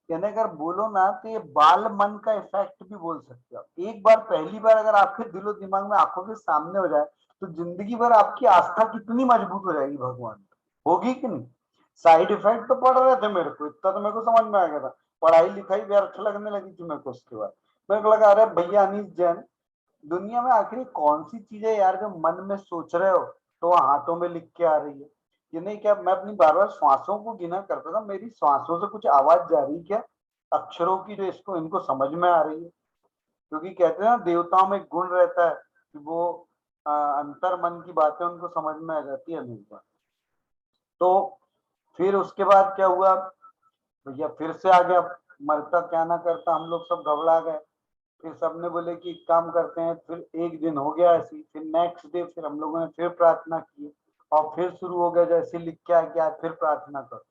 यानी अगर बोलो ना तो ये बाल मन का इफेक्ट भी बोल सकते हो। एक बार पहली बार अगर आपके दिलो दिमाग में आंखों के सामने हो जाए तो जिंदगी भर आपकी आस्था कितनी मजबूत हो जाएगी भगवान, होगी कि नहीं। साइड इफेक्ट तो पड़ रहे थे मेरे को, इतना तो मेरे को समझ में आ गया था, पढ़ाई लिखाई व्यर्थ लगने लगी थी मेरे को। उसके बाद मेरे को लगा अरे भैया अनीश जैन, दुनिया में आखिर कौन सी चीज है यार जो मन में सोच रहे हो तो हाथों में लिख के आ रही है। ये नहीं क्या मैं अपनी बार बार श्वासों को गिना करता था, मेरी श्वासों से कुछ आवाज जा रही क्या अक्षरों की जो इसको इनको समझ में आ रही है। क्योंकि कहते हैं ना देवताओं में गुण रहता है कि वो अंतर मन की बातें उनको समझ में आ जाती है हमेशा। तो फिर उसके बाद क्या हुआ भैया, फिर से आ गया, मरता क्या ना करता, हम लोग सब घबरा गए। फिर सबने बोले कि एक काम करते हैं, फिर एक दिन हो गया ऐसी, फिर नेक्स्ट डे फिर हम लोगों ने फिर प्रार्थना की और फिर शुरू हो गया जैसे लिख के आ गया, फिर प्रार्थना करो,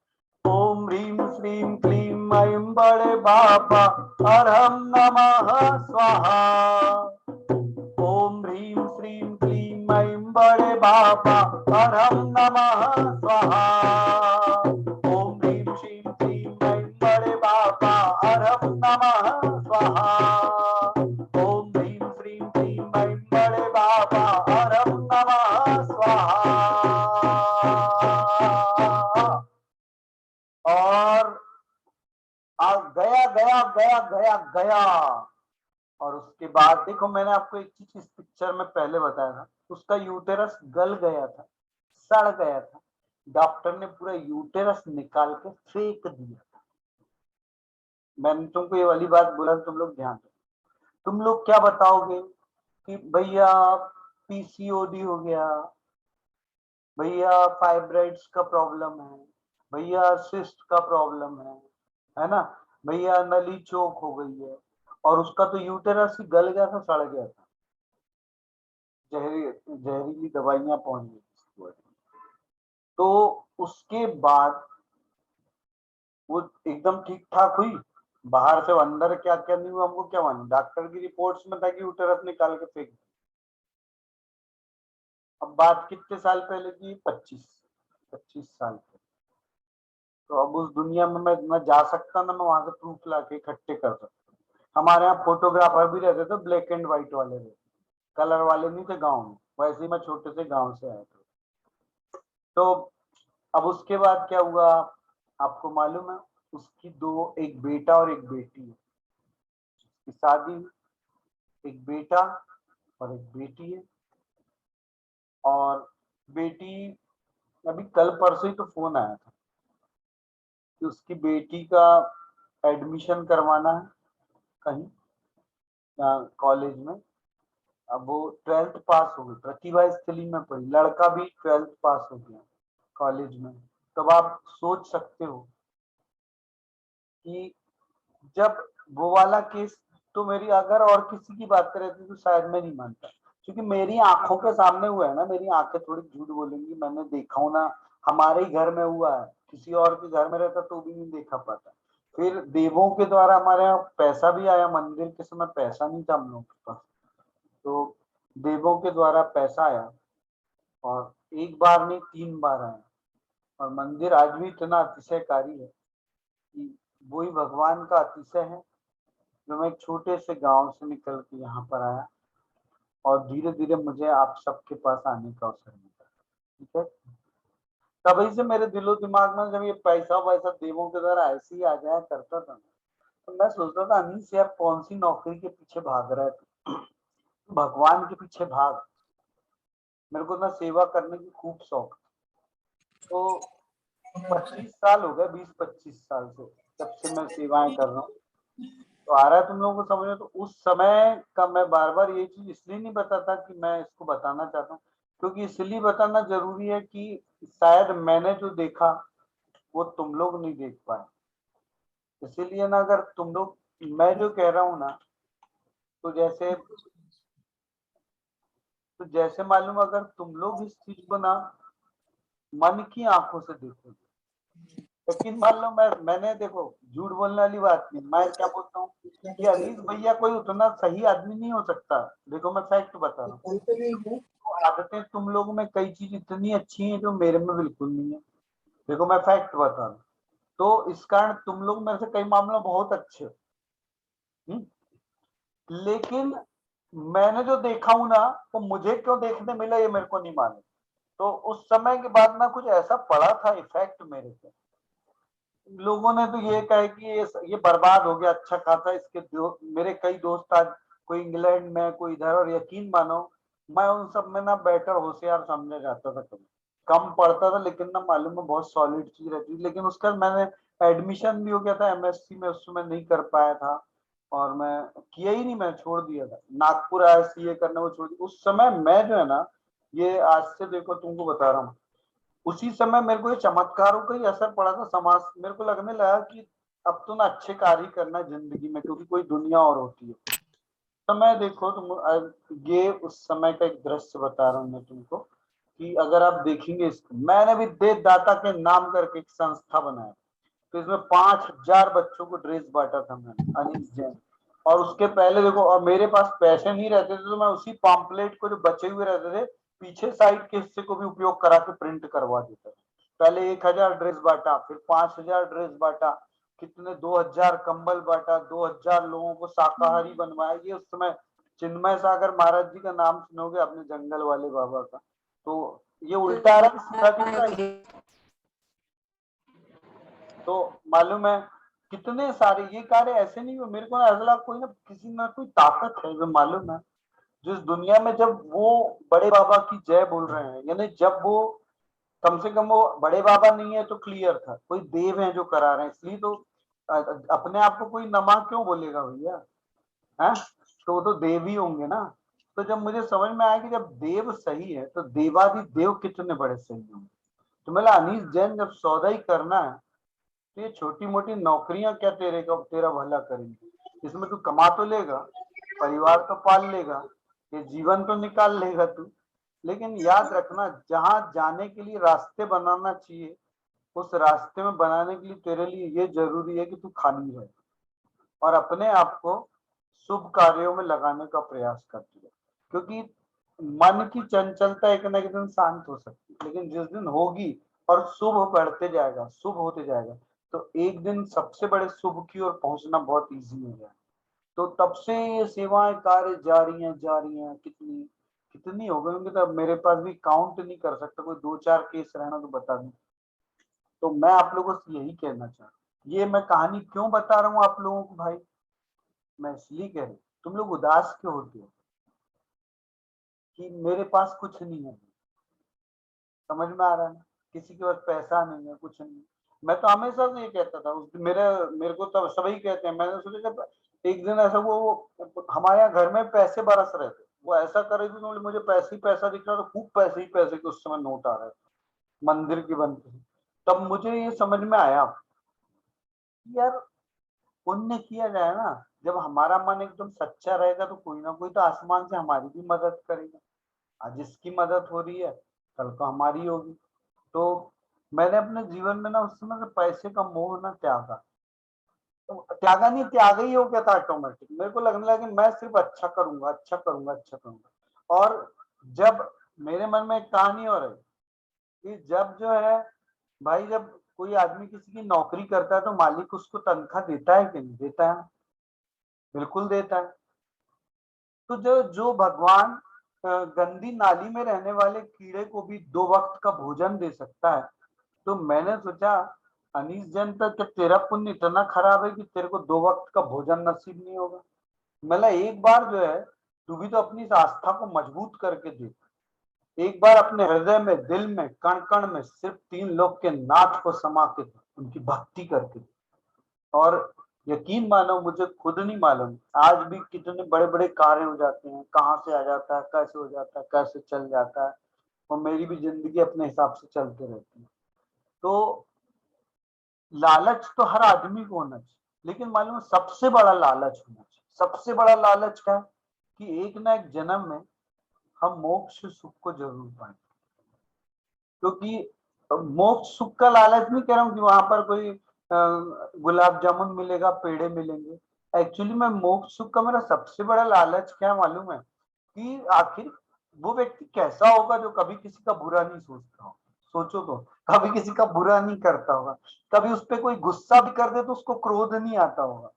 ओम ह्रीम श्रीम क्लीम ऐं बड़े बाबा अरहम नमः स्वाहा। ओम ह्रीम श्रीम क्लीम ऐं बड़े बाबा अरहम नमः स्वाहा। ओम ह्रीम श्रीम क्लीम ऐं बड़े बाबा अरहम नमः स्वाहा। ओम ह्रीम श्रीम क्लीम ऐं बड़े बाबा अरहम नमः स्वाहा। और गया गया गया गया गया। और उसके बाद देखो मैंने आपको एक चीज इस पिक्चर में पहले बताया था, उसका यूटेरस गल गया था, सड़ गया था, डॉक्टर ने पूरा यूटेरस निकाल के फेंक दिया था। मैंने तुमको ये वाली बात बोला, तुम लोग ध्यान दो। तुम लोग क्या बताओगे कि भैया पीसीओडी हो गया, भैया फाइब्राइड्स का प्रॉब्लम है, भैया सिस्ट का प्रॉब्लम है ना, भैया नली चोक हो गई है, और उसका तो यूटेरस ही गल गया था, सड़ गया था, जहरीली दवाइयां पहुंच गई। तो उसके बाद वो एकदम ठीक ठाक हुई, बाहर से अंदर क्या क्या नहीं हुआ हमको क्या मालूम, डॉक्टर की रिपोर्ट्स में था कि यूटेरस निकाल के फेंक। अब बात कितने साल पहले की, 25 साल पहले। तो अब उस दुनिया में मैं न जा सकता ना मैं वहां से प्रूफ ला के इकट्ठे कर सकता। हमारे यहाँ फोटोग्राफर भी रहते थे, ब्लैक एंड व्हाइट वाले रहते, कलर वाले नहीं थे गाँव में। वैसे ही मैं छोटे से गाँव से आया था। तो अब उसके बाद क्या हुआ आपको मालूम है, उसकी दो, एक बेटा और एक बेटी है। उसकी शादी, एक बेटा और एक बेटी है। और बेटी, अभी कल परसों ही तो फोन आया था कि उसकी बेटी का एडमिशन करवाना है कहीं कॉलेज में। अब वो 12th पास हो गई, प्रतिभा स्थली में पढ़ी, लड़का भी 12th पास हो गया कॉलेज में। तब आप सोच सकते हो कि जब वो वाला केस, तो मेरी अगर और किसी की बात करे तो शायद मैं नहीं मानता। क्योंकि मेरी आंखों के सामने हुआ है ना, मेरी आंखें थोड़ी झूठ बोलेंगी, मैंने देखा हूं ना, हमारे ही घर में हुआ है, किसी और के घर में रहता तो भी नहीं देखा पाता। फिर देवों के द्वारा हमारे यहाँ पैसा भी आया, मंदिर के समय पैसा नहीं था हम लोग के पास, तो देवों के द्वारा पैसा आया, और एक बार नहीं 3 बार आया। और मंदिर आज भी इतना अतिशयकारी है कि वही भगवान का अतिशय है, जो मैं एक छोटे से गांव से निकल के यहाँ पर आया, और धीरे धीरे मुझे आप सबके पास आने का अवसर मिला। ठीक है, तभी से मेरे दिलो दिमाग में जब ये पैसा वैसा देवों के द्वारा ऐसे ही आ जाया करता था, तो मैं सोचता था अनीस यार कौन सी नौकरी के पीछे भाग रहा है तू, भगवान के पीछे भाग। मेरे को ना सेवा करने की खूब शौक, तो 25 साल हो गए, 20-25 साल से जब से मैं सेवाएं कर रहा हूँ। तो आ रहा है तुम लोगों को समझ में? तो उस समय का मैं बार बार ये चीज इसलिए नहीं बताता कि मैं इसको बताना चाहता हूँ, क्योंकि इसलिए बताना जरूरी है कि शायद मैंने जो देखा वो तुम लोग नहीं देख पाए। इसीलिए ना, अगर तुम लोग, मैं जो कह रहा हूँ ना, तो जैसे मालूम, अगर तुम लोग इस चीज को ना मन की आंखों से देखोगे, लेकिन मान लो मैंने देखो, झूठ बोलने वाली बात नहीं, मैं क्या बोलता हूँ कि अनीस भैया कोई उतना सही आदमी नहीं हो सकता। देखो मैं फैक्ट बता रहा हूँ, तो आदतें तुम लोग में कई चीज इतनी अच्छी हैं जो मेरे में बिल्कुल नहीं है। देखो मैं फैक्ट बता रहा हूँ, तो इस कारण तुम लोग मेरे से कई मामलों बहुत अच्छे हो। लेकिन मैंने जो देखा हूं ना, वो मुझे क्यों देखने मिला ये मेरे को नहीं मालूम। तो उस समय के बाद ना कुछ ऐसा पड़ा था इफेक्ट मेरे पे, लोगों ने तो ये कहा कि ये बर्बाद हो गया अच्छा खासा, इसके मेरे कई दोस्त आज, कोई इंग्लैंड में, कोई इधर, और यकीन मानो मैं उन सब में ना बेटर होशियार समझा जाता था, कभी कम पढ़ता था, लेकिन ना मालूम है बहुत सॉलिड चीज रहती थी। लेकिन उसका मैंने एडमिशन भी हो गया था एमएससी में, उस समय नहीं कर पाया था, और मैं किया ही नहीं, मैं छोड़ दिया था, नागपुर आया सीए करने, वो छोड़ दिया। उस समय मैं जो है ना, ये आज से देखो तुमको बता रहा हूँ, उसी समय मेरे को ये चमत्कारों का ही असर पड़ा था समाज, मेरे को लगने लगा कि अब तो ना अच्छे कार्य करना है जिंदगी में, क्योंकि कोई दुनिया और होती है। समय देखो तुम, ये उस समय का एक दृश्य बता रहा हूँ मैं तुमको, कि अगर आप देखेंगे इसको, मैंने भी देवदाता के नाम करके एक संस्था बनाया, तो इसमें 5,000 बच्चों को ड्रेस बांटा था मैंने, अनिल जैन। और उसके पहले देखो, और मेरे पास पैसे नहीं रहते थे, तो मैं उसी पॉम्पलेट को जो बचे हुए रहते थे, पीछे साइड के हिस्से को भी उपयोग करा के प्रिंट करवा देता था। पहले 1,000 ड्रेस बांटा, फिर 5,000 ड्रेस बांटा, कितने 2,000 कंबल बांटा, 2,000 लोगों को शाकाहारी बनवाया। ये उस समय चिन्मय सागर महाराज जी का नाम सुनोगे अपने, जंगल वाले बाबा का, तो ये उल्टा रंग सीधा दिख रहा है। तो मालूम है कितने सारे ये कार्य ऐसे नहीं हुए, मेरे को ना ऐसा लगा कोई ना किसी में कोई ताकत है जो मालूम है, जिस दुनिया में जब वो बड़े बाबा की जय बोल रहे हैं, यानी जब वो कम से कम वो बड़े बाबा नहीं है तो क्लियर था कोई देव है जो करा रहे हैं, इसलिए तो अपने आप को कोई नमा क्यों बोलेगा भैया, है तो वो तो देव ही होंगे ना। तो जब मुझे समझ में आया कि जब देव सही है तो देवादि देव कितने बड़े सही होंगे, तो मेरा अनीस जैन जब सौदा ही करना है, तो ये छोटी मोटी नौकरियां क्या तेरा भला करेंगी, इसमें तू कमा तो लेगा, परिवार तो पाल लेगा, ये जीवन तो निकाल लेगा तू, लेकिन याद रखना जहां जाने के लिए रास्ते बनाना चाहिए, उस रास्ते में बनाने के लिए तेरे लिए ये जरूरी है कि तू खाली रहे और अपने आप को शुभ कार्यों में लगाने का प्रयास करती है। क्योंकि मन की चंचलता एक ना एक दिन शांत हो सकती है, लेकिन जिस दिन होगी और शुभ बढ़ते जाएगा, शुभ होते जाएगा, तो एक दिन सबसे बड़े शुभ की ओर पहुंचना बहुत इजी हो जाए। तो तब से ये सेवाएं कार्य जारी हैं, कितनी कितनी हो गई होंगी, तो अब मेरे पास भी काउंट नहीं कर सकता, कोई 2-4 केस रहना तो बता दूं। तो मैं आप लोगों से यही कहना चाह रहा हूँ, ये मैं कहानी क्यों बता रहा हूँ आप लोगों को भाई, मैं इसलिए कह रहा हूँ तुम लोग उदास क्यों होते हो कि मेरे पास कुछ नहीं है, समझ में आ रहा है ना, किसी के पास पैसा नहीं है, कुछ नहीं। मैं तो हमेशा से ये कहता था, उस मेरे को तब सभी कहते हैं, मैंने सोचा जब एक दिन ऐसा वो हमारे यहाँ घर में पैसे बरस रहे थे, वो ऐसा करे थे तो मुझे पैसे ही पैसा दिख रहा था, खूब पैसे ही पैसे के उस समय नोट आ रहे थे मंदिर की बनते थे। तब मुझे ये समझ में आया यार, पुण्य किया जाए ना, जब हमारा मन एकदम सच्चा रहेगा तो कोई ना कोई तो आसमान से हमारी भी मदद करेगा। आज जिसकी मदद हो रही है कल को हमारी होगी। तो मैंने अपने जीवन में ना उस समय से पैसे का मोह ना त्यागा। तो त्यागा नहीं, त्यागा ही हो गया था ऑटोमेटिक। मेरे को लगने लगा कि मैं सिर्फ अच्छा करूंगा, अच्छा करूंगा, अच्छा करूंगा। और जब मेरे मन में एक कहानी और है कि जब जो है भाई, जब कोई आदमी किसी की नौकरी करता है तो मालिक उसको तनख्वाह देता है कि नहीं देता है? बिल्कुल देता है। तो जो जो भगवान गंदी नाली में रहने वाले कीड़े को भी 2 वक्त का भोजन दे सकता है, तो मैंने सोचा अनीस जैन, तक क्या तेरा पुण्य इतना खराब है कि तेरे को 2 वक्त का भोजन नसीब नहीं होगा? मतलब एक बार जो है तू भी तो अपनी इस आस्था को मजबूत करके देख। एक बार अपने हृदय में, दिल में, कण कण में सिर्फ 3 लोग के नाथ को समा के उनकी भक्ति करके। और यकीन मानो, मुझे खुद नहीं मालूम आज भी कितने बड़े बड़े कार्य हो जाते हैं, कहाँ से आ जाता है, कैसे हो जाता है, कैसे चल जाता है। और मेरी भी जिंदगी अपने हिसाब से चलते रहती है। तो लालच तो हर आदमी को होना चाहिए, लेकिन मालूम है सबसे बड़ा लालच होना चाहिए। सबसे बड़ा लालच क्या है? कि एक ना एक जन्म में हम मोक्ष सुख को जरूर पाएं। क्योंकि मोक्ष सुख का लालच नहीं कह रहा हूँ कि वहां पर कोई गुलाब जामुन मिलेगा, पेड़े मिलेंगे। एक्चुअली मैं मोक्ष सुख का मेरा सबसे बड़ा लालच क्या मालूम है? कि आखिर वो व्यक्ति कैसा होगा जो कभी किसी का बुरा नहीं सोचता हो। सोचो तो, कभी किसी का बुरा नहीं करता होगा, कभी उस पर कोई गुस्सा भी कर दे तो उसको क्रोध नहीं आता होगा,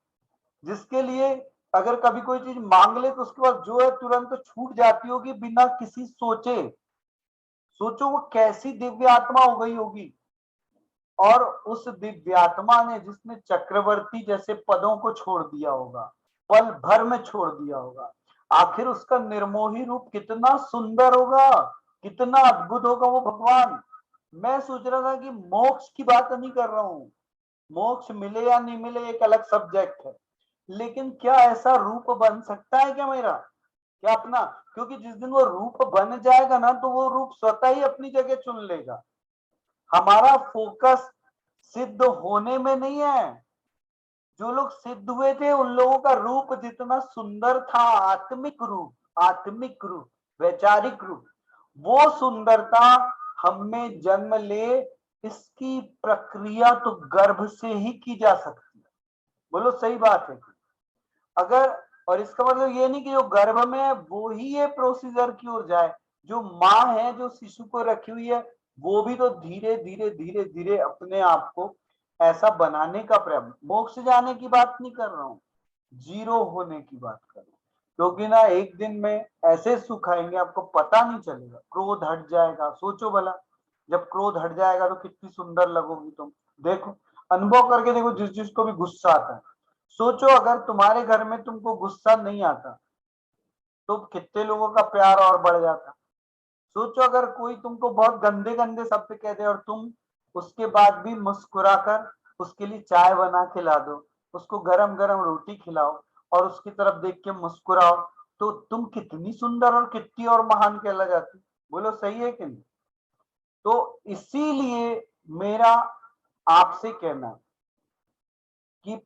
जिसके लिए अगर कभी कोई चीज मांग ले तो उसके बाद जो है तुरंत छूट जाती होगी बिना किसी सोचे। सोचो वो कैसी दिव्य आत्मा हो गई होगी। और उस दिव्यात्मा ने, जिसने चक्रवर्ती जैसे पदों को छोड़ दिया होगा, पल भर में छोड़ दिया होगा, आखिर उसका निर्मोही रूप कितना सुंदर होगा, कितना अद्भुत होगा वो भगवान। मैं सोच रहा था कि मोक्ष की बात नहीं कर रहा हूं, मोक्ष मिले या नहीं मिले एक अलग सब्जेक्ट है, लेकिन क्या ऐसा रूप बन सकता है क्या मेरा? क्या अपना? क्योंकि जिस दिन वो रूप बन जाएगा ना, तो वो रूप स्वतः ही अपनी जगह चुन लेगा। हमारा फोकस सिद्ध होने में नहीं है। जो लोग सिद्ध हुए थे उन लोगों का रूप जितना सुंदर था, आत्मिक रूप, आत्मिक रूप, वैचारिक रूप, वो सुंदरता हम में जन्म ले, इसकी प्रक्रिया तो गर्भ से ही की जा सकती है। बोलो सही बात है? अगर, और इसका मतलब ये नहीं कि जो गर्भ में है वो ही ये प्रोसीजर की ओर जाए। जो माँ है, जो शिशु को रखी हुई है, वो भी तो धीरे धीरे धीरे धीरे अपने आप को ऐसा बनाने का प्रयास। मोक्ष जाने की बात नहीं कर रहा हूँ, जीरो होने की बात कर रहा हूँ। क्योंकि ना एक दिन में ऐसे सुख आएंगे आपको पता नहीं चलेगा। क्रोध हट जाएगा, सोचो भला, जब क्रोध हट जाएगा तो कितनी सुंदर लगोगी तुम। देखो, अनुभव करके देखो, जिस जिसको भी गुस्सा आता है, सोचो अगर तुम्हारे घर में तुमको गुस्सा नहीं आता तो कितने लोगों का प्यार और बढ़ जाता। सोचो अगर कोई तुमको बहुत गंदे गंदे शब्द कह दे और तुम उसके बाद भी मुस्कुराकर उसके लिए चाय बना के ला दो, उसको गरम गरम रोटी खिलाओ और उसकी तरफ देख के मुस्कुराओ, तो तुम कितनी सुंदर और कितनी और महान कहला जाती। बोलो सही है कि नहीं? तो इसीलिए मेरा आपसे कहना है कि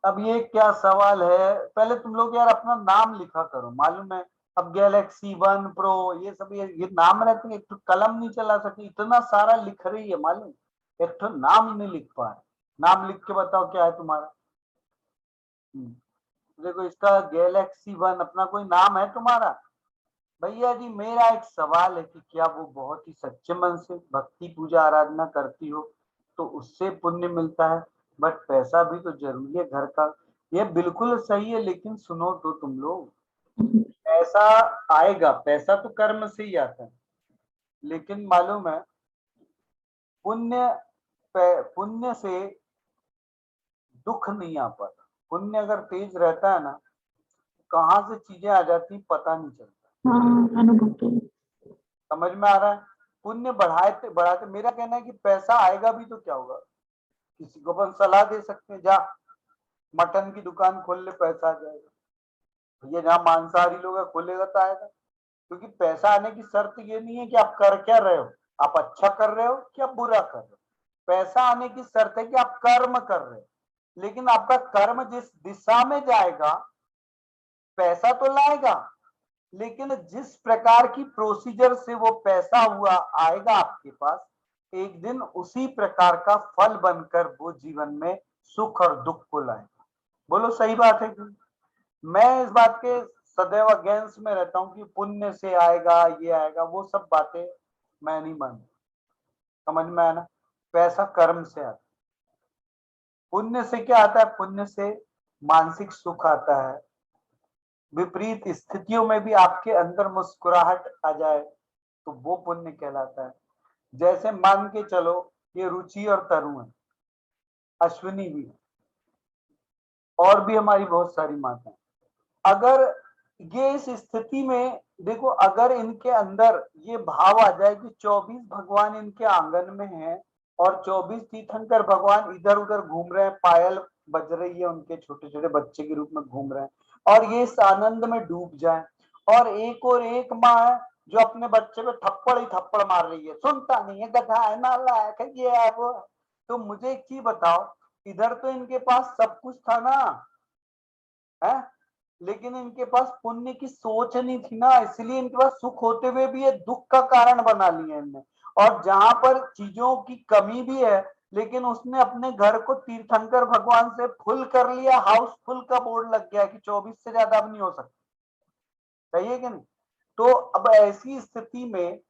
अब ये क्या सवाल है, पहले तुम लोग यार अपना नाम लिखा करो। मालूम है अब गैलेक्सी वन प्रो ये सब, ये नाम रहते हैं, एक तो कलम नहीं चला सकती, इतना सारा लिख रही है मालूम, एक तो नाम नहीं लिख पा रहे। नाम लिख के बताओ क्या है तुम्हारा? देखो इसका गैलेक्सी वन, अपना कोई नाम है तुम्हारा? भैया जी मेरा एक सवाल है कि क्या वो बहुत ही सच्चे मन से भक्ति पूजा आराधना करती हो तो उससे पुण्य मिलता है, बट पैसा भी तो जरूरी है घर का। ये बिल्कुल सही है, लेकिन सुनो तो तुम लोग, पैसा आएगा, पैसा तो कर्म से ही आता है, लेकिन मालूम है पुण्य, पुण्य से दुख नहीं आ पाता। पुण्य अगर तेज रहता है ना, कहाँ से चीजें आ जाती पता नहीं चलता। हाँ, अनुभव तो। समझ में आ रहा है? पुण्य बढ़ाते बढ़ाते, मेरा कहना है कि पैसा आएगा भी तो क्या होगा, किसी को अपन सलाह दे सकते हैं, जा मटन की दुकान खोल ले पैसा आ जाएगा। भैया जहाँ मांसाहारी लोग है खोलेगा तो आएगा। क्योंकि पैसा आने की शर्त ये नहीं है कि आप कर क्या रहे हो, आप अच्छा कर रहे हो कि आप बुरा कर रहे हो। पैसा आने की शर्त है कि आप कर्म कर रहे हो। लेकिन आपका कर्म जिस दिशा में जाएगा, पैसा तो लाएगा, लेकिन जिस प्रकार की प्रोसीजर से वो पैसा हुआ आएगा आपके पास, एक दिन उसी प्रकार का फल बनकर वो जीवन में सुख और दुख को लाएगा। बोलो सही बात है कि? मैं इस बात के सदैव अगेंस्ट में रहता हूं कि पुण्य से आएगा, ये आएगा, वो सब बातें मैं नहीं मानता। समझ में आया ना? पैसा कर्म से आता है। पुण्य से क्या आता है? पुण्य से मानसिक सुख आता है। विपरीत स्थितियों में भी आपके अंदर मुस्कुराहट आ जाए तो वो पुण्य कहलाता है। जैसे मान के चलो ये रुचि और तरु है, अश्विनी भी, और भी हमारी बहुत सारी माताएं। अगर ये इस स्थिति में देखो, अगर इनके अंदर ये भाव आ जाए कि 24 भगवान इनके आंगन में हैं और 24 तीर्थंकर भगवान इधर उधर घूम रहे हैं, पायल बज रही है, उनके छोटे छोटे बच्चे के रूप में घूम रहे हैं, और ये इस आनंद में डूब जाए, और एक माँ है जो अपने बच्चे पे थप्पड़ ही थप्पड़ मार रही है, सुनता नहीं है, गधा है, नालायक है, ये है वो है। तो मुझे एक चीज बताओ, इधर तो इनके पास सब कुछ था ना, है, लेकिन इनके पास पुण्य की सोच नहीं थी ना, इसलिए इनके पास सुख होते हुए भी ये दुख का कारण बना लिया इनने। और जहां पर चीजों की कमी भी है, लेकिन उसने अपने घर को तीर्थंकर भगवान से फुल कर लिया, हाउसफुल का बोर्ड लग गया कि 24 से ज्यादा अब नहीं हो सकता। सही है कि नहीं? तो अब ऐसी स्थिति में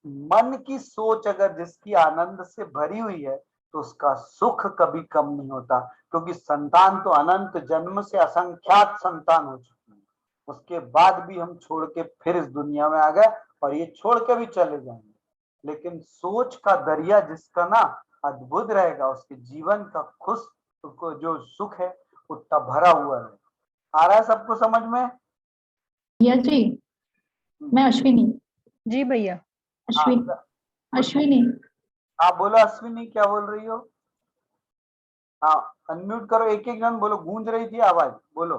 मन की सोच अगर जिसकी आनंद से भरी हुई है तो उसका सुख कभी कम नहीं होता, क्योंकि संतान तो अनंत जन्म से असंख्यात संतान हो चुकी है, उसके बाद भी हम छोड़ के फिर इस दुनिया में आ गए और ये छोड़ के भी चले जाएंगे। लेकिन सोच का दरिया जिसका ना अद्भुत रहेगा, उसके जीवन का खुश को जो सुख है उतना भरा हुआ रहेगा। आ रहा है सबको समझ में? भैया जी, मैं अश्विनी। जी भैया। अश्विनी हाँ, अश्विनी हाँ बोलो अश्विनी, क्या बोल रही हो? हाँ अनम्यूट करो, एक एक जन बोलो, गूंज रही थी आवाज, बोलो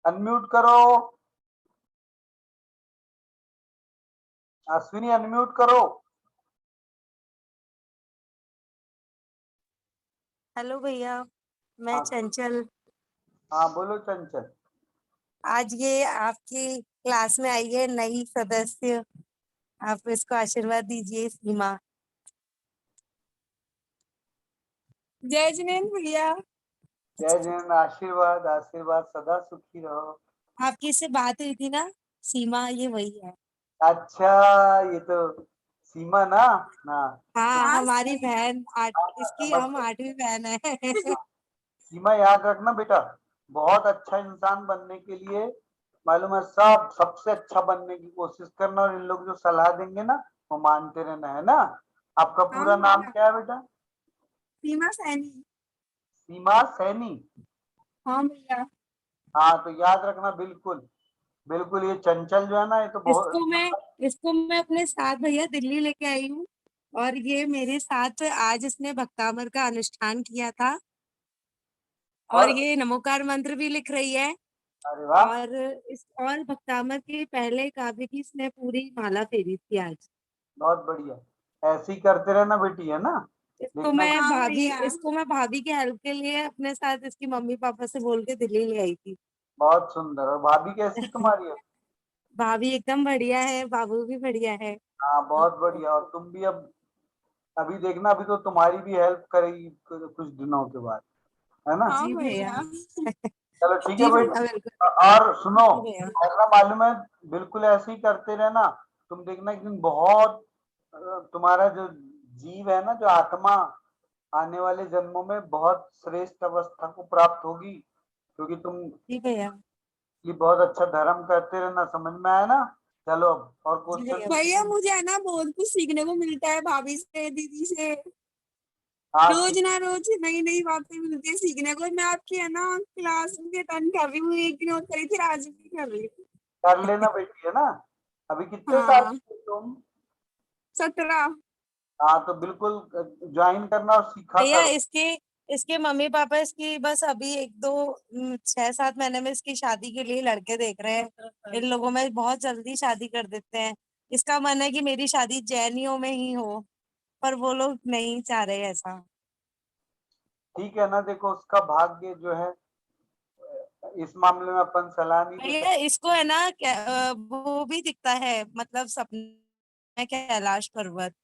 अनम्यूट करो। अश्विनी अनम्यूट करो। हेलो भैया, मैं हाँ चंचल। हाँ बोलो चंचल। आज ये आपकी क्लास में आई है नई सदस्य, आप इसको आशीर्वाद दीजिए, सीमा। जय जिनेन्द्र भैया। जय जैन, आशीर्वाद आशीर्वाद, सदा सुखी रहो। आपकी इससे बात हुई थी ना, सीमा ये वही है। अच्छा, ये तो सीमा ना? ना हाँ, हाँ, हमारी बहन इसकी हम नमस्ते। 8वीं बहन है। सीमा याद रखना बेटा, बहुत अच्छा इंसान बनने के लिए, मालूम है, सब सबसे अच्छा बनने की कोशिश करना, और इन लोग जो सलाह देंगे ना वो मानते रहना, है ना? आपका हाँ पूरा नाम भैया। क्या है बेटा? सीमा सैनी। सीमा सैनी। हाँ भैया। हाँ तो याद रखना, बिल्कुल बिल्कुल। ये चंचल जो है ना, ये तो बहुत इसको मैं अपने साथ भैया दिल्ली लेके आई हूँ, और ये मेरे साथ आज इसने भक्तामर का अनुष्ठान किया था, और और ये नमोकार मंत्र भी लिख रही है, अरे वाह, और भक्तामर के पहले काव्य की इसने पूरी माला फेरी थी आज। बहुत बढ़िया, ऐसे ही करते रहना बेटी, है ना? देखना इसको मैं भाभी के हेल्प के लिए अपने साथ इसकी मम्मी पापा से बोल के दिल्ली ले आई थी। बहुत सुंदर। और भाभी कैसी तुम्हारी है? भाभी एकदम बढ़िया है, बाबू भी बढ़िया है। हाँ बहुत बढ़िया। और तुम भी अब अभी देखना, अभी तो तुम्हारी भी हेल्प करेगी कुछ दिनों के बाद, है ना? हाँ भैया। चलो ठीक है जी बेटी। भैया, बिल्कुल। और सुनो, जी भैया। ऐसा मालूम है, बिल्कुल ऐसे ही करते रहना। तुम देखना एक दिन बहुत तुम्हारा जो जीव है ना, जो आत्मा, आने वाले जन्मों में बहुत श्रेष्ठ अवस्था को प्राप्त होगी, क्योंकि तुम जी भैया। ये बहुत अच्छा धर्म करते रहना। समझ में आया ना? चलो अब और जी क्वेश्चन। भैया, मुझे है ना बहुत कुछ सीखने को मिलता है भाभी से, दीदी से। हाँ रोज ना रोज नई नई बातें मिलती है सीखने को। मैं आपकी है ना क्लास में अटेंड कर रही हूँ, एक दिन और करी थी, आज भी कर रही हूँ। कर लेना बेटी, है ना? अभी कितने साल हाँ, की हो तुम? 17। हाँ तो बिल्कुल ज्वाइन करना और सीखा भैया, करो। इसके इसके मम्मी पापा इसकी बस अभी 6-7 महीने में इसकी शादी के लिए लड़के देख रहे हैं। इन लोगों में बहुत जल्दी शादी कर देते हैं। इसका मन है कि मेरी शादी जैनियों में ही हो, पर वो लोग नहीं चाह रहे ऐसा। ठीक है ना। देखो उसका भाग्य जो है, इस मामले में अपन सलाह नहीं दे भैया इसको है ना वो भी दिखता है, मतलब सपने में कैलाश पर्वत,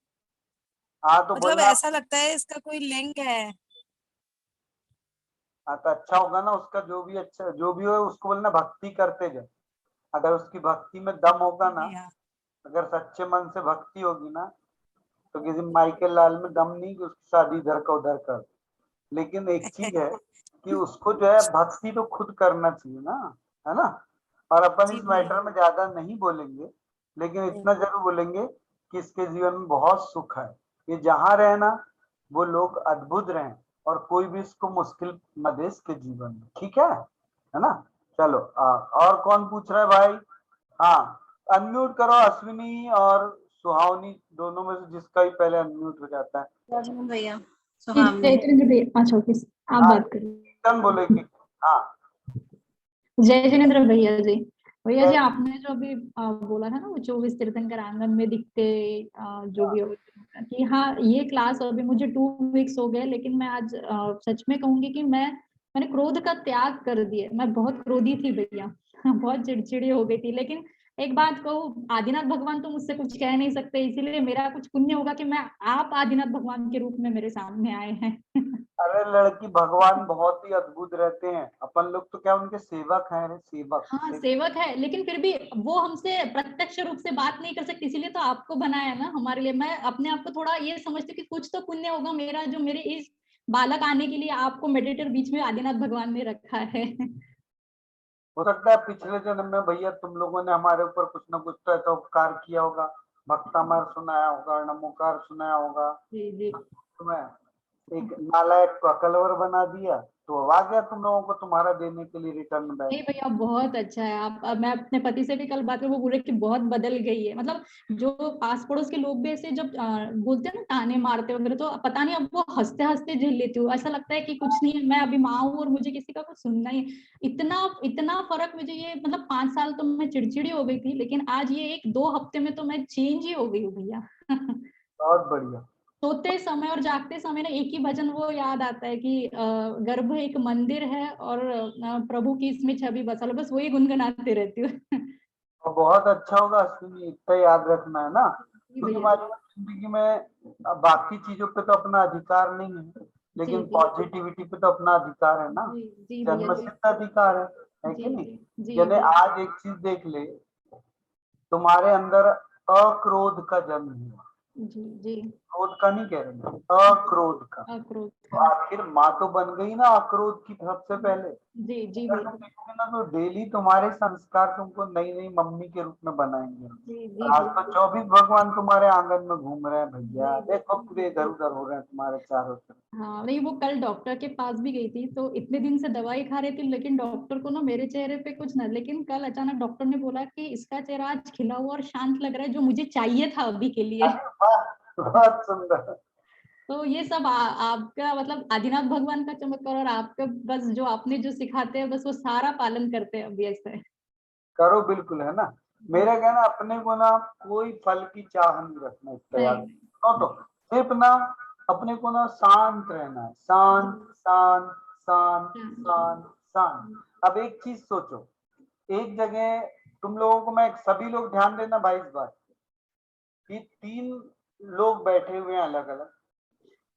हाँ तो मतलब बोलना। ऐसा लगता है इसका कोई लिंक है। हाँ तो अच्छा होगा ना उसका, जो भी अच्छा जो भी हो उसको बोलना भक्ति करते जाओ। अगर उसकी भक्ति में दम होगा जी ना, भैया। अगर सच्चे मन से भक्ति होगी ना, तो किसी माइकल लाल में दम नहीं कि उसकी शादी इधर का उधर कर। लेकिन एक चीज है कि उसको जो है भक्ति तो खुद करना चाहिए ना, है ना। और अपन जी इस भैया। मैटर में ज्यादा नहीं बोलेंगे, लेकिन इतना जरूर बोलेंगे कि इसके जीवन में बहुत सुख है। ये जहां रहे ना, वो लोग अद्भुत रहे, और कोई भी इसको मुश्किल न दे इसके जीवन में। ठीक है ना। चलो और कौन पूछ रहा है भाई? हाँ, अनम्यूट करो अश्विनी और सुहावनी, दोनों में से जिसका भी पहले अनम्यूट हो जाता है। भैया जी, सुहावनी। जयचंद्र भैया, अच्छा ओके, आप हाँ, बात करिए। कीर्तन बोलेगी। हाँ, जय जिनेन्द्र भैया जी। भैया जी, जय। आपने जो अभी बोला था ना, वो 24 तीर्थंकर आंगन में दिखते जो भी हो, कि हाँ ये क्लास अभी मुझे 2 वीक्स हो गए, लेकिन मैं आज सच में कहूंगी कि मैंने क्रोध का त्याग कर दिया। मैं बहुत क्रोधी थी भैया, बहुत चिड़चिड़ी हो गई थी। लेकिन एक बात कहूँ, आदिनाथ भगवान तो मुझसे कुछ कह नहीं सकते, इसीलिए मेरा कुछ पुण्य होगा कि मैं आप आदिनाथ भगवान के रूप में मेरे सामने आए हैं। अरे लड़की, भगवान बहुत ही अद्भुत रहते हैं। अपन लोग तो क्या उनके सेवक हैं, अरे सेवक हाँ सेवक है, लेकिन फिर भी वो हमसे प्रत्यक्ष रूप से बात नहीं कर सकती, इसीलिए तो आपको बनाया ना हमारे लिए। मैं अपने आप को थोड़ा ये समझती हूँ कि कुछ तो पुण्य होगा मेरा, जो मेरे इस बालक आने के लिए आपको मेडिटेटर बीच में आदिनाथ भगवान ने रखा है। हो सकता है पिछले जन्म में भैया तुम लोगों ने हमारे ऊपर कुछ ना कुछ तो ऐसा उपकार किया होगा। भक्तामर सुनाया होगा, नमोकार सुनाया होगा। जी जी। तुम्हें एक नालायक को अकलवर बना दिया, तो अब आ गया तुम लोगों को तुम्हारा देने के लिए रिटर्न बैक। नहीं भैया, बहुत अच्छा है आप। अब मैं अपने पति से भी कल बात कर, वो बोले कि बहुत बदल गई है। मतलब जो पास पड़ोस के लोग भी ऐसे जब बोलते हैं ना ताने मारते वगैरह, तो पता नहीं अब वो हंसते हंसते झेल लेती हूँ। ऐसा लगता है कि कुछ नहीं है, मैं अभी माँ हूँ और मुझे किसी का कुछ सुनना ही है। इतना इतना फर्क मुझे ये, मतलब 5 साल तो मैं चिड़चिड़ी हो गई थी, लेकिन आज ये 1-2 हफ्ते में तो मैं चेंज ही हो गई हूँ भैया। बहुत बढ़िया। सोते समय और जागते समय ना एक ही भजन वो याद आता है कि गर्भ एक मंदिर है और प्रभु की इसमें छवि बसा लो, बस वही गुनगुनाते रहती हूँ। और बहुत अच्छा होगा अश्विनी, इतना याद रखना है ना, जी क्योंकि भैया। मालूम है जिंदगी में बाकी चीजों पे तो अपना अधिकार नहीं है, जी लेकिन जी पॉजिटिविटी पे तो अपना अधिकार है ना। जी जी भैया जन्म जी। सिद्ध अधिकार है कि जी नहीं। जी जी यानी जी आज एक चीज देख ले, तुम्हारे अंदर अक्रोध का जन्म हुआ। जी जी। क्रोध का नहीं कह रहे, अक्रोध का। अक्रोध तो का। आखिर माँ तो बन गई ना अक्रोध की सबसे पहले। जी जी अगर भैया। तुम देखोगे ना तो डेली तुम्हारे संस्कार तुमको नई नई मम्मी के रूप में बनाएंगे। जी और जी आज तो भैया। 24 भगवान तुम्हारे आंगन में घूम रहे हैं जी भैया, जी देखो जी पूरे इधर जी। उधर हो रहे हैं तुम्हारे चारों तरफ। हाँ नहीं, वो कल डॉक्टर के पास भी गई थी, तो इतने दिन से दवाई खा रही थी, लेकिन डॉक्टर को ना मेरे चेहरे पे कुछ ना, लेकिन कल अचानक डॉक्टर ने बोला कि इसका चेहरा आज खिला हुआ और शांत लग रहा है, जो मुझे चाहिए था अभी के लिए। अरे वाह, बहुत सुंदर। तो ये सब आपका मतलब आदिनाथ भगवान का चमत्कार, और आपका बस जो आपने जो सिखाते हैं बस वो सारा पालन करते हैं अभी ऐसे। करो बिल्कुल, है ना। मेरा कहना, अपने को ना कोई फल की चाह नहीं रखना, इसका याद नहीं। रखो। तो सिर्फ ना अपने को ना शांत रहना है, शांत शांत शांत शांत शांत। अब एक चीज सोचो, एक जगह तुम लोगों को मैं, सभी लोग ध्यान देना भाई इस बात कि 3 लोग बैठे हुए हैं अलग अलग।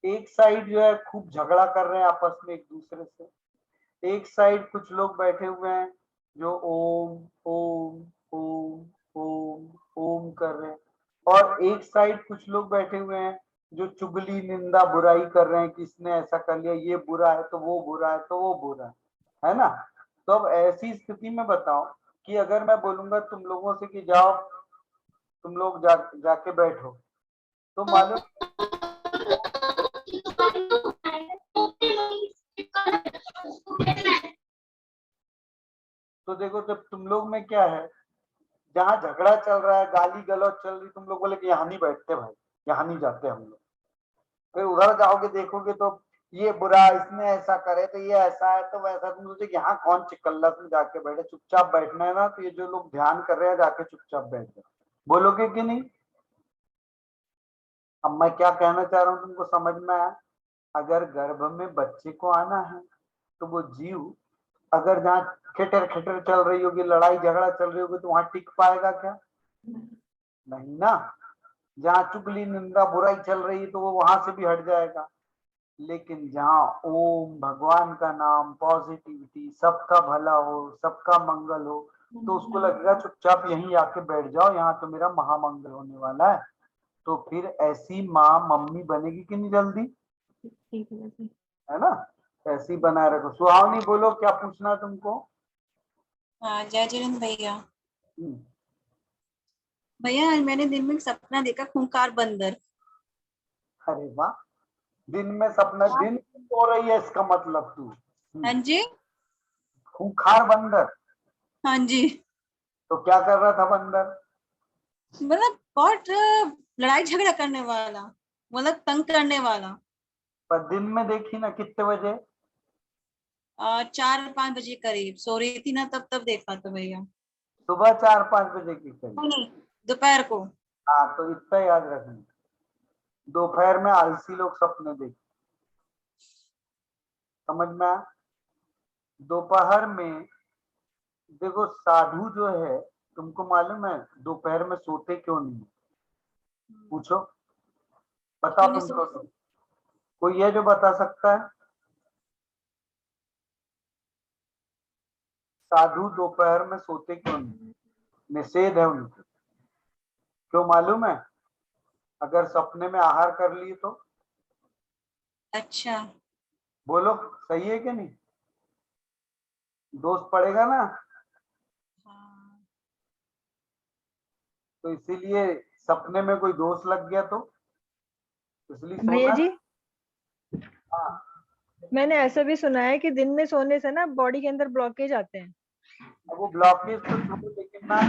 एक साइड जो है खूब झगड़ा कर रहे हैं आपस में एक दूसरे से। एक साइड कुछ लोग बैठे हुए हैं जो ओम ओम ओम ओम ओम कर रहे हैं। और एक साइड कुछ लोग बैठे हुए हैं जो चुगली निंदा बुराई कर रहे हैं कि इसने ऐसा कर लिया, ये बुरा है तो वो बुरा है तो वो बुरा है ना। तो अब ऐसी स्थिति में बताओ कि अगर मैं बोलूंगा तुम लोगों से कि जाओ तुम लोग जाके बैठो, तो मालूम, तो देखो जब तुम लोग में क्या है, जहाँ झगड़ा चल रहा है, गाली गलौज चल रही, तुम लोग बोले कि यहाँ नहीं बैठते भाई, यहाँ नहीं जाते हम लोग। फिर उधर जाओगे देखोगे तो ये बुरा, इसने ऐसा करे तो ये ऐसा है तो वैसा। तुम सोचे यहाँ कौन चिकल्लस में जाके बैठे, चुपचाप बैठना है ना, तो ये जो लोग ध्यान कर रहे हैं जाके चुपचाप बैठ जाओ। बोलोगे कि नहीं? अब मैं क्या कहना चाह रहा हूँ तुमको समझ में आया? अगर गर्भ में बच्चे को आना है तो वो जीव अगर जहाँ खिटर खिटर चल रही होगी, लड़ाई झगड़ा चल रही होगी, तो वहां टिक पाएगा क्या? नहीं ना। जहाँ चुगली निंदा बुराई चल रही है तो वो वहां से भी हट जाएगा। लेकिन जहाँ ओम, भगवान का नाम, पॉजिटिविटी, सबका भला हो, सबका मंगल हो, तो उसको लगेगा चुपचाप यहीं आके बैठ जाओ, यहाँ तो मेरा महामंगल होने वाला है। तो फिर ऐसी माँ मम्मी बनेगी कि नहीं जल्दी, है ना? ऐसी बनाए रखो। सुहावनी बोलो, क्या पूछना है तुमको? हाँ, जय जिनेंद्र भैया। हम्म, भैया आज मैंने दिन में एक सपना देखा, खूंखार बंदर। अरे वाह, दिन में सपना, दिन हो रही है इसका मतलब तू। हाँ जी। खूंखार बंदर, हाँ जी, तो क्या कर रहा था बंदर? मतलब बहुत लड़ाई झगड़ा करने वाला, मतलब तंग करने वाला। पर दिन में देखी ना, कितने बजे? 4-5 बजे करीब सो रही थी ना, तब देखा था भैया। सुबह 4-5 बजे की करीब? नहीं, दोपहर को। हाँ, तो इतना याद रखना, दोपहर में आलसी लोग सपने देखते, समझ में आया? दोपहर में देखो, साधु जो है, तुमको मालूम है दोपहर में सोते क्यों नहीं? पूछो, बताओ क्यों नहीं तुमको। सो? कोई है जो बता सकता है? साधु दोपहर में सोते क्यों नहीं? निषेध है उनको। क्यों मालूम है? अगर सपने में आहार कर लिए तो? अच्छा। बोलो, सही है कि नहीं? दोष पड़ेगा ना। हाँ। तो इसीलिए सपने में कोई दोष लग गया तो इसलिए भैया सोना। जी, हाँ, मैंने ऐसा भी सुना है कि दिन में सोने से ना बॉडी के अंदर ब्लॉकेज आते हैं। अब वो ब्लॉकेज तो छोड़ो, लेकिन ना,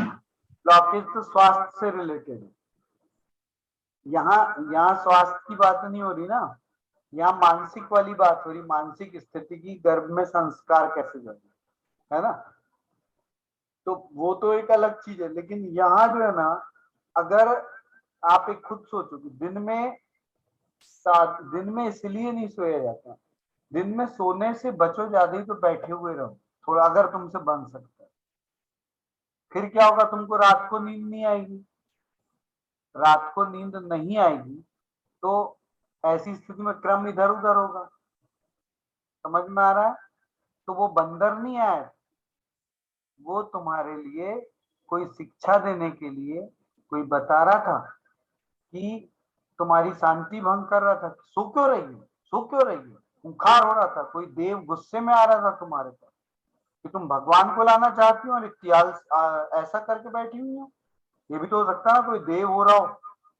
ब्लॉकेज तो स्वास्थ्य से रिलेटेड है। यहाँ यहाँ स्वास्थ्य की बात नहीं हो रही ना, यहाँ मानसिक वाली बात हो रही, मानसिक स्थिति की, गर्भ में संस्कार कैसे जाए, है ना? तो वो तो एक अलग चीज है। लेकिन यहाँ जो है ना, अगर आप एक खुद सोचो कि दिन में इसलिए नहीं सोया जाता, दिन में सोने से बचो, ज्यादा ही तो बैठे हुए रहो थोड़ा, अगर तुमसे बन सकता है। फिर क्या होगा, तुमको रात को नींद नहीं आएगी। रात को नींद नहीं आएगी तो ऐसी स्थिति में क्रम इधर उधर होगा। समझ में आ रहा है? तो वो बंदर नहीं आया, वो तुम्हारे लिए कोई शिक्षा देने के लिए कोई बता रहा था कि तुम्हारी शांति भंग कर रहा था। सो क्यों रही है, सो क्यों रही है? खूंखार हो रहा था, कोई देव गुस्से में आ रहा था तुम्हारे पास कि तुम भगवान को लाना चाहती हो और ऐसा करके बैठी हुई हो। ये भी तो हो सकता है ना, कोई देव हो रहा हो,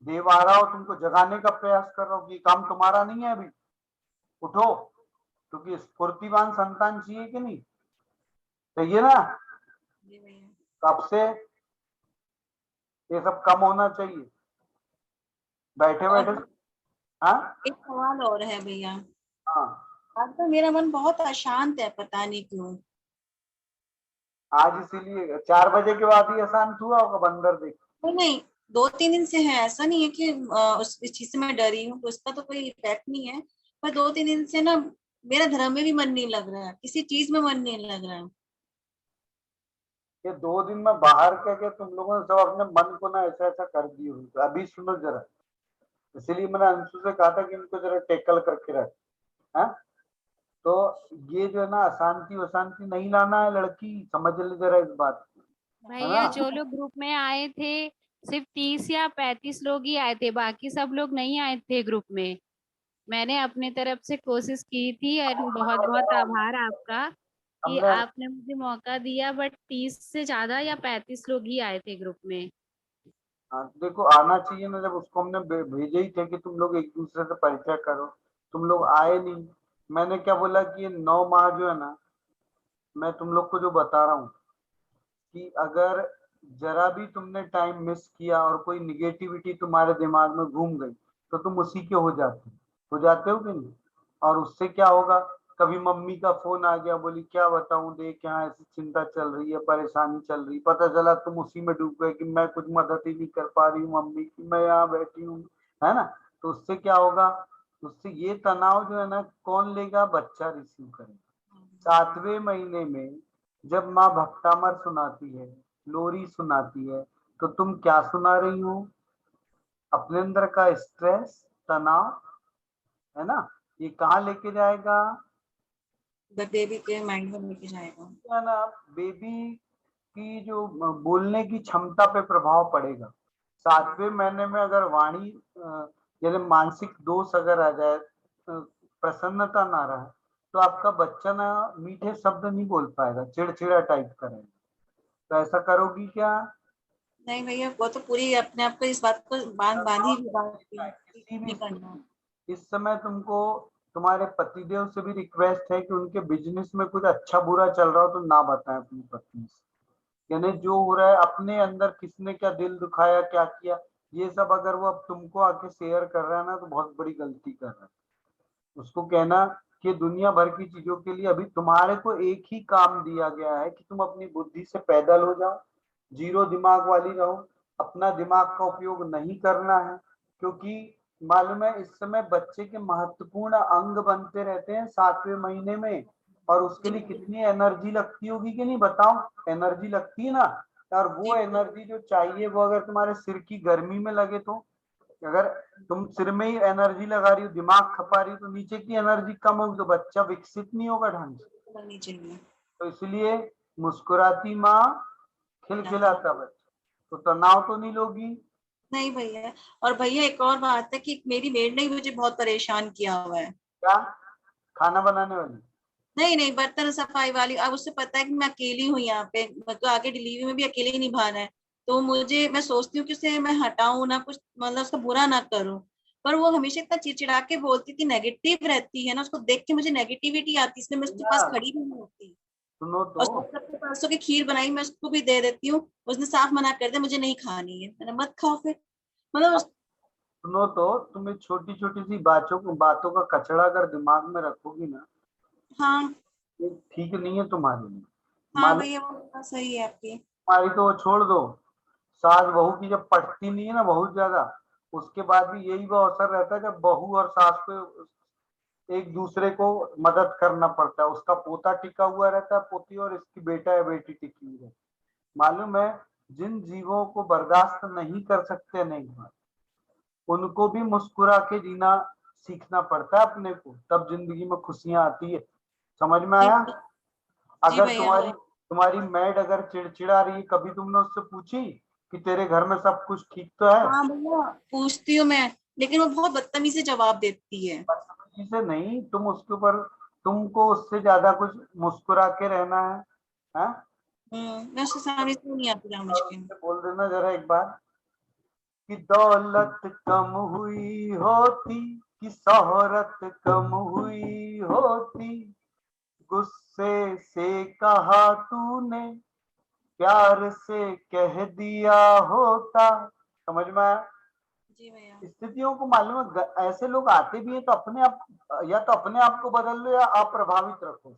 देव आ रहा हो, तुमको जगाने का प्रयास कर रहा हो कि काम तुम्हारा नहीं है अभी, उठो। क्योंकि स्फूर्तिवान संतान चाहिए कि नहीं चाहिए ना? जी भैया। कब से ये सब कम होना चाहिए, बैठे और बैठे। हाँ एक सवाल और है भैया। हाँ, आज तो मेरा मन बहुत अशांत है, पता नहीं क्यों। आज इसीलिए 4 बजे के बाद ही अशांत हुआ होगा, बंदर देख। नहीं नहीं, 2-3 दिन से है। ऐसा नहीं है कि इस चीज से मैं डरी हूँ, तो उसका तो कोई इफेक्ट नहीं है। पर 2-3 दिन से ना मेरा धर्म में भी मन नहीं लग रहा है, किसी चीज में मन नहीं लग रहा है। ये 2 दिन में बाहर क्या क्या तुम लोगों ने सब अपने मन को ना ऐसा ऐसा कर दिए हुए। तो अभी सुनो जरा, इसीलिए मैंने अंशु से कहा था कि इनको जरा टेकल करके रख। हाँ, तो ये जो है ना, अशांति वशांति नहीं लाना है, लड़की समझ ले जरा इस बात को, है भैया ना? जो लोग ग्रुप में आए थे सिर्फ 30 या 35 लोग ही आए थे, बाकी सब लोग नहीं आए थे ग्रुप में। मैंने अपने तरफ से कोशिश की थी और बहुत बहुत आभार आपका कि हमने आपने मुझे मौका दिया, बट 30 से ज्यादा या 35 लोग ही आए थे ग्रुप में। हाँ, देखो आना चाहिए ना, जब उसको हमने भेजे ही थे कि तुम लोग एक दूसरे से परिचय करो, तुम लोग आए नहीं। मैंने क्या बोला कि ये 9 माह जो है ना, मैं तुम लोग को जो बता रहा हूँ कि अगर जरा भी तुमने टाइम मिस किया और कोई निगेटिविटी तुम्हारे दिमाग में घूम गई तो तुम उसी के हो जाते हो कि नहीं? और उससे क्या होगा, कभी मम्मी का फोन आ गया, बोली क्या बताऊं देख, यहाँ ऐसी चिंता चल रही है, परेशानी चल रही, पता चला तुम उसी में डूब गए कि मैं कुछ मदद ही नहीं कर पा रही हूँ मम्मी की, मैं यहाँ बैठी हूँ, है ना? तो उससे क्या होगा, उससे ये तनाव जो है ना कौन लेगा, बच्चा रिसीव करेगा। 7वें महीने में जब माँ भक्तामर सुनाती है, लोरी सुनाती है, तो तुम क्या सुना रही हो? अपने अंदर का स्ट्रेस, तनाव, है ना, ये कहाँ लेके जाएगा? बेबी के माइंड में लेके जाएगा, है ना, बेबी की जो बोलने की क्षमता पे प्रभाव पड़ेगा। 7वें महीने में अगर वाणी यानी मानसिक दोष अगर आ जाए, प्रसन्नता ना रहे, तो आपका बच्चा ना मीठे शब्द नहीं बोल पाएगा, चिड़चिड़ा टाइप करेगा। तो ऐसा करोगी क्या? नहीं भैया वो तो पूरी अपने आप को इस बात को बांधी हुई बात किसी भी नहीं करना। इस समय तुमको तुम्हारे पतिदेव से भी रिक्वेस्ट है कि उनके बिजनेस में कुछ अच्छा बुरा चल रहा हो तो ना बताएं अपनी पत्नी से। यानी जो हो रहा है अपने अंदर, किसने क्या दिल दुखाया, क्या किया, ये सब अगर वो अब तुमको आके शेयर कर रहा है ना, तो बहुत बड़ी गलती कर रहा है। उसको कहना कि दुनिया भर की चीजों के लिए अभी तुम्हारे को एक ही काम दिया गया है कि तुम अपनी बुद्धि से पैदल हो जाओ, जीरो दिमाग वाली रहो, अपना दिमाग का उपयोग नहीं करना है। क्योंकि मालूम है इस समय बच्चे के महत्वपूर्ण अंग बनते रहते हैं 7वें महीने में, और उसके लिए कितनी एनर्जी लगती होगी कि नहीं, बताओ? एनर्जी लगती है ना, और वो एनर्जी जो चाहिए वो अगर तुम्हारे सिर की गर्मी में लगे, तो अगर तुम सिर में ही एनर्जी लगा रही हो, दिमाग खपा रही हो, तो नीचे की एनर्जी कम होगी, तो बच्चा विकसित नहीं होगा ढंग से। करनी चाहिए। तो इसलिए मुस्कुराती माँ खिलखिलाता बच्चा, तो तनाव तो नहीं लोगी। नहीं भैया, और भैया एक और बात है कि मेरी मेड ने मुझे बहुत परेशान किया हुआ है। क्या? खाना बनाने वाली? नहीं नहीं, बर्तन सफाई वाली। अब उससे पता है कि मैं अकेली हूँ यहाँ पे, मतलब आगे डिलीवरी में भी अकेले ही निभाना है, तो मुझे, मैं सोचती हूँ कि उसे मैं हटाऊं ना, कुछ मतलब उसका बुरा ना करूं, पर वो हमेशा इतना चिड़चिड़ा के बोलती थी, नेगेटिव रहती है ना, उसको देख के मुझे नेगेटिविटी आती है, इसलिए मैं उसके पास खड़ी भी नहीं होती। सुनो और तो, सबसे परसों की खीर बनाई, मैं उसको भी दे देती हूँ, उसने साफ मना कर दिया मुझे नहीं खानी है, मैंने मत खाओ फिर, मतलब सुनो तो, तुम्हें छोटी छोटी सी बातों का कचरा अगर दिमाग में रखोगी ना, हाँ ये ठीक नहीं है तुम्हारे लिए। हाँ मालूम, भैया वो बात सही है आपकी। तुम्हारी तो वो छोड़ दो, सास बहू की जब पटती नहीं है ना बहुत ज्यादा, उसके बाद भी यही वो अवसर रहता है जब बहू और सास को एक दूसरे को मदद करना पड़ता है। उसका पोता टिका हुआ रहता है, पोती, और इसकी बेटा या बेटी टिकी हुई रहती है। मालूम है, जिन जीवों को बर्दाश्त नहीं कर सकते नहीं, उनको भी मुस्कुरा के जीना सीखना पड़ता है अपने को, तब जिंदगी में खुशियां आती है। समझ में आया? जी अगर भैया। तुम्हारी तुम्हारी मैड अगर चिड़चिड़ा रही है, कभी तुमने उससे पूछी कि तेरे घर में सब कुछ ठीक तो है? हाँ भैया पूछती हूँ मैं, लेकिन वो बहुत बदतमीजी से जवाब देती है। बदतमीजी से नहीं, तुम उसके ऊपर, तुमको उससे ज्यादा कुछ मुस्कुरा के रहना है? मैं उसके सामने से नहीं आती जहाँ मुश्किल। बोल देना जरा एक बार कि दौलत कम हुई होती कि शोहरत कम हुई होती, गुस्से से कहा तूने प्यार से कह दिया होता। समझ में आया? जी भैया। स्थितियों को मालूम है, ऐसे लोग आते भी हैं तो अपने आप, या तो अपने आप को बदल लो या अप्रभावित रखो,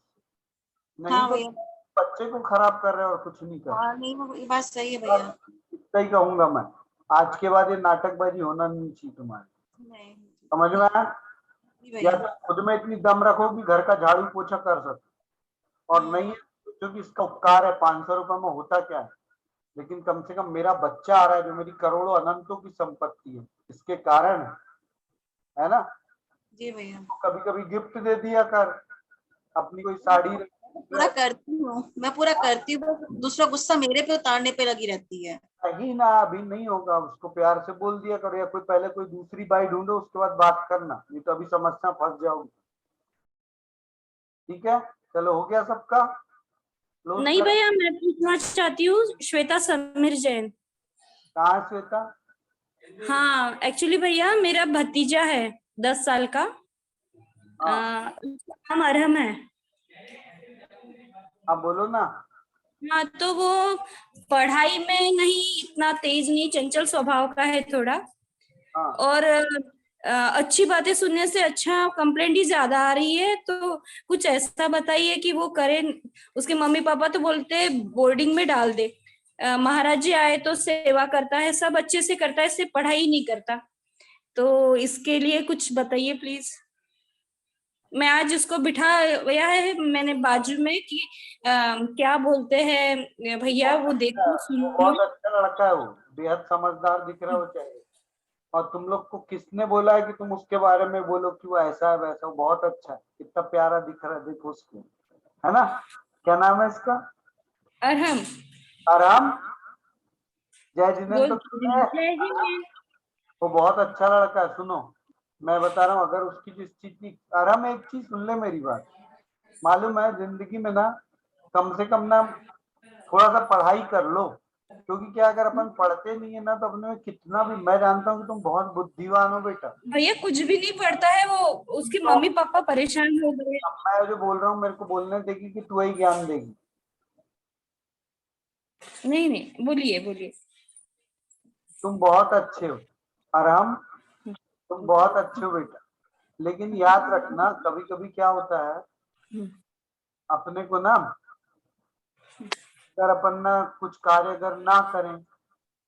नहीं हाँ तो भैया। बच्चे को खराब कर रहे हो और कुछ नहीं कर हाँ नहीं, वो ये बात सही है रहे। भैया। इतना ही कहूंगा मैं, आज के बाद ये नाटकबाजी होना नहीं चाहिए तुम्हारी। नहीं। समझ में आया? जी या भैया। तो खुद में इतनी दम रखो कि घर का झाड़ू पोछा कर सको, और नहीं क्योंकि इसका उपकार है, 500 रुपए में होता क्या है, लेकिन कम से कम मेरा बच्चा आ रहा है जो मेरी करोड़ों अनंतों की संपत्ति है, इसके कारण है ना। जी भैया। कभी कभी गिफ्ट दे दिया कर, अपनी कोई साड़ी पूरा करती हूँ, मैं पूरा करती हूँ, दूसरा गुस्सा मेरे पे उतारने पे लगी रहती है। नहीं ना, अभी नहीं होगा, उसको प्यार से बोल दिया करो, या कोई पहले कोई दूसरी बाई ढूंढो उसके बाद बात करना, नहीं तो अभी समस्या फंस जाओगी। ठीक है, चलो हो गया सबका? नहीं भैया, मैं पूछना चाहती हूँ, श्वेता समीर जैन। कहाँ श्वेता? हाँ एक्चुअली भैया मेरा भतीजा है 10 साल का, उसका नाम अरहम है। हाँ बोलो ना। हाँ तो वो पढ़ाई में नहीं इतना तेज नहीं, चंचल स्वभाव का है थोड़ा, हाँ। और अच्छी बातें सुनने से अच्छा कंप्लेंट ही ज्यादा आ रही है, तो कुछ ऐसा बताइए कि वो करे। उसके मम्मी पापा तो बोलते बोर्डिंग में डाल दे, महाराज जी आए तो सेवा करता है, सब अच्छे से करता है, सिर्फ पढ़ाई नहीं करता। तो इसके लिए कुछ बताइए प्लीज। मैं आज उसको बिठाया है मैंने बाजू में कि क्या बोलते हैं भैया, वो देखो सुन लो। बहुत अच्छा लड़का है वो, बेहद समझदार दिख रहा है वो चाहिए। और तुम लोग को किसने बोला है कि तुम उसके बारे में बोलो कि वो ऐसा है वैसा? वो बहुत अच्छा है, कितना प्यारा दिख रहा है, देखो उसको, है ना? क्या नाम है इसका? अरहम। आराम। जय जिनेन्द्र बोल तो सुना है? जय हिंद। वो बहुत अच्छा लड़का है। सुनो, मैं बता रहा हूँ, अगर उसकी जिस चीज की, आराम एक चीज सुन ले मेरी बात, मालूम है जिंदगी में ना कम से कम ना थोड़ा सा पढ़ाई कर लो, क्योंकि क्या अगर अपन पढ़ते नहीं है ना तो अपने में कितना भी, मैं जानता हूँ कि तुम बहुत बुद्धिमान हो बेटा। भैया कुछ भी नहीं पढ़ता है वो, उसके तो मम्मी पापा परेशान हो गए। मैं जो बोल रहा हूँ मेरे को बोलने देगी कि तू ही ज्ञान देगी। नहीं नहीं, बोलिए बोलिए। तुम बहुत अच्छे हो आराम, तुम बहुत अच्छे हो बेटा, लेकिन याद रखना कभी कभी क्या होता है अपने को ना, अगर अपन ना कुछ कार्य अगर ना करें,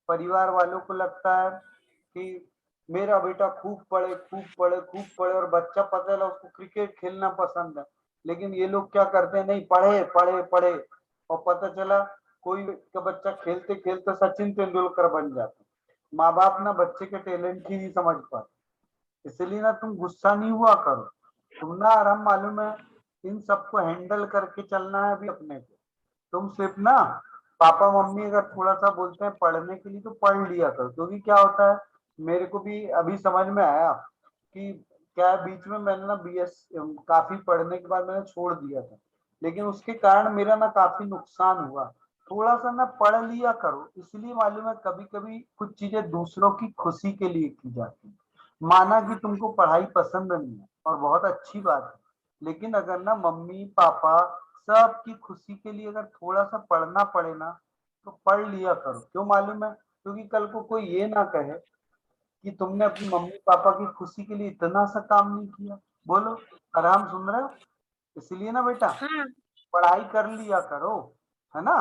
परिवार वालों को लगता है कि मेरा बेटा खूब पढ़े खूब पढ़े खूब पढ़े, और बच्चा पता चला उसको क्रिकेट खेलना पसंद है, लेकिन ये लोग क्या करते हैं, नहीं पढ़े पढ़े पढ़े, और पता चला कोई का बच्चा खेलते खेलते सचिन तेंदुलकर बन जाता। माँ बाप ना बच्चे के टैलेंट ही नहीं समझ पाते, इसलिए ना तुम गुस्सा नहीं हुआ करो। तुम ना आराम, मालूम है इन सबको हैंडल करके चलना है अभी अपने को। तुम सिर्फ ना पापा मम्मी अगर थोड़ा सा बोलते हैं पढ़ने के लिए तो पढ़ लिया करो, क्योंकि क्या होता है, मेरे को भी अभी समझ में आया कि क्या है, बीच में मैंने ना बीएस काफी पढ़ने के बाद मैंने छोड़ दिया था, लेकिन उसके कारण मेरा ना काफी नुकसान हुआ। थोड़ा सा ना पढ़ लिया करो, इसलिए मालूम है कभी कभी कुछ चीजें दूसरों की खुशी के लिए की जाती है। माना कि तुमको पढ़ाई पसंद नहीं है और बहुत अच्छी बात है, लेकिन अगर ना मम्मी पापा सबकी खुशी के लिए अगर थोड़ा सा पढ़ना पड़े ना तो पढ़ लिया करो। क्यों मालूम है? क्योंकि कल को कोई ये ना कहे कि तुमने अपनी मम्मी पापा की खुशी के लिए इतना सा काम नहीं किया। बोलो, आराम सुन रहे हो? इसलिए ना बेटा हाँ पढ़ाई कर लिया करो, है ना?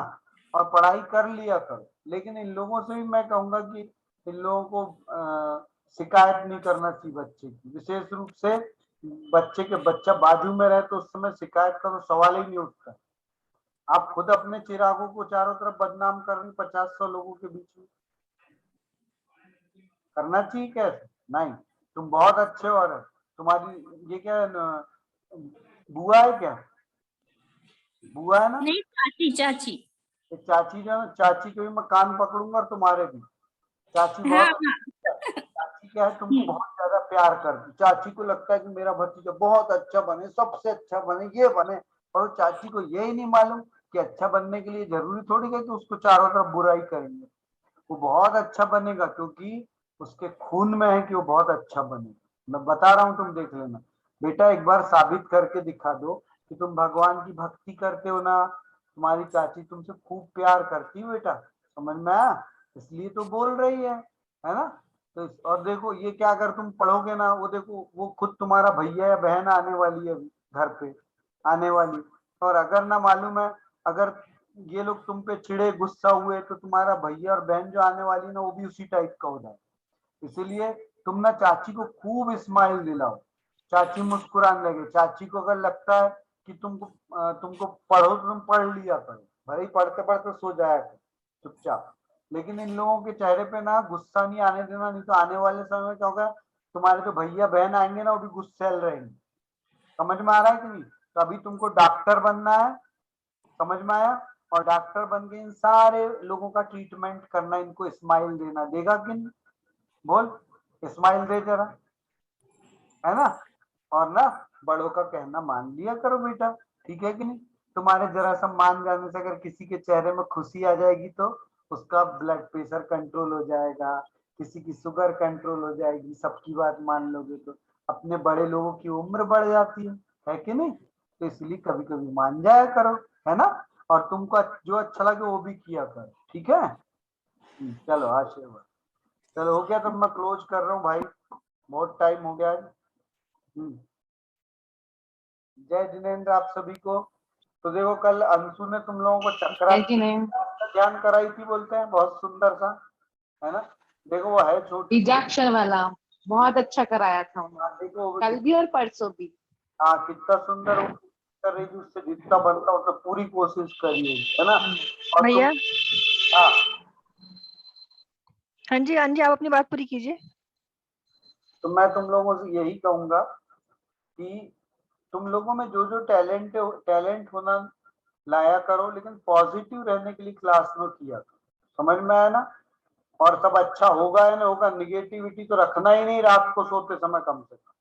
और पढ़ाई कर लिया करो, लेकिन इन लोगों से भी मैं कहूंगा कि इन लोगों को शिकायत नहीं करना चाहिए बच्चे की, विशेष रूप से बच्चे के बच्चा बाजू में रहे तो उस समय शिकायत का तो सवाल ही नहीं उठता। आप खुद अपने चिरागों को चारों तरफ बदनाम कर रही 50-100 लोगों के बीच में, करना चाहिए कैसे? नहीं, तुम बहुत अच्छे हो। और तुम्हारी ये क्या है बुआ है क्या? बुआ है ना? नहीं, चाची चाची। चाची जो है, चाची के भी मैं कान पकड़ूंगा और तुम्हारे भी। चाची हाँ बहुत, हाँ। चाची क्या है तुमको बहुत ज्यादा प्यार करती, चाची को लगता है कि मेरा भतीजा बहुत अच्छा बने, सबसे अच्छा बने, ये बने। और चाची को यही नहीं मालूम कि अच्छा बनने के लिए जरूरी थोड़ी है कि उसको चारों तरफ बुराई करेंगे। वो बहुत अच्छा बनेगा क्योंकि उसके खून में है कि वो बहुत अच्छा बनेगा। मैं बता रहा हूँ, तुम देख लेना बेटा, एक बार साबित करके दिखा दो कि तुम भगवान की भक्ति करते हो ना। तुम्हारी चाची तुमसे खूब प्यार करती है बेटा, समझ में आया? इसलिए तो बोल रही है ना? तो और देखो ये क्या, अगर तुम पढ़ोगे ना, वो देखो वो खुद तुम्हारा भैया या बहन आने वाली है अभी घर पे, आने वाली। और अगर ना मालूम है, अगर ये लोग तुम पे चिड़े गुस्सा हुए तो तुम्हारा भैया और बहन जो आने वाली ना वो भी उसी टाइप का हो जाए। इसीलिए तुम ना चाची को खूब स्माइल दिलाओ, चाची मुस्कुराने लगे। चाची को अगर लगता है कि तुमको पढ़ो तो तुम पढ़ लिया करो, भले पढ़ते पढ़ते सो जाया करो चुपचाप, लेकिन इन लोगों के चेहरे पे ना गुस्सा नहीं आने देना, नहीं तो आने वाले समय में क्या होगा, तुम्हारे जो भैया बहन आएंगे ना वो भी गुस्सैल रहेंगे। समझ में आ रहा है कि नहीं? तो अभी तुमको डॉक्टर बनना है, समझ में आया? और डॉक्टर बन के इन सारे लोगों का ट्रीटमेंट करना, इनको स्माइल देना, देगा कि नहीं? बोल, स्माइल दे जरा, है ना? और ना बड़ों का कहना मान लिया करो बेटा, ठीक है कि नहीं? तुम्हारे जरा सा मान जाने से अगर किसी के चेहरे में खुशी आ जाएगी तो उसका ब्लड प्रेशर कंट्रोल हो जाएगा, किसी की शुगर कंट्रोल हो जाएगी, सबकी बात मान लोगे तो अपने बड़े लोगों की उम्र बढ़ जाती है कि नहीं? तो इसलिए कभी कभी मान जाया करो, है ना? और तुमको जो अच्छा लगे वो भी किया करो, ठीक है? चलो आशीर्वाद। चलो हो गया, तब मैं क्लोज कर रहा हूँ भाई, बहुत टाइम हो गया आज। जय जिनेन्द्र आप सभी को। तो देखो कल अंशु ने तुम लोगों को चक्रा ध्यान कराई थी, बोलते हैं बहुत सुंदर सा, है ना? देखो वो है छोटी बीजाक्षर वाला। बहुत अच्छा कराया था उन्होंने, देखो कल भी और परसों भी। हाँ कितना सुंदर वो कर रही थी, उससे जितना बनता उसने पूरी कोशिश करी है ना। और भैया हाँ हाँ जी आप अपनी बात पूरी कीजिए। तो मैं तुम लोगों से यही कहूंगा कि तुम लोगों में जो जो टैलेंट होना लाया करो, लेकिन पॉजिटिव रहने के लिए क्लास में किया करो। समझ में आया ना। और सब अच्छा होगा या नहीं होगा, निगेटिविटी तो रखना ही नहीं रात को सोते समय कम से कम।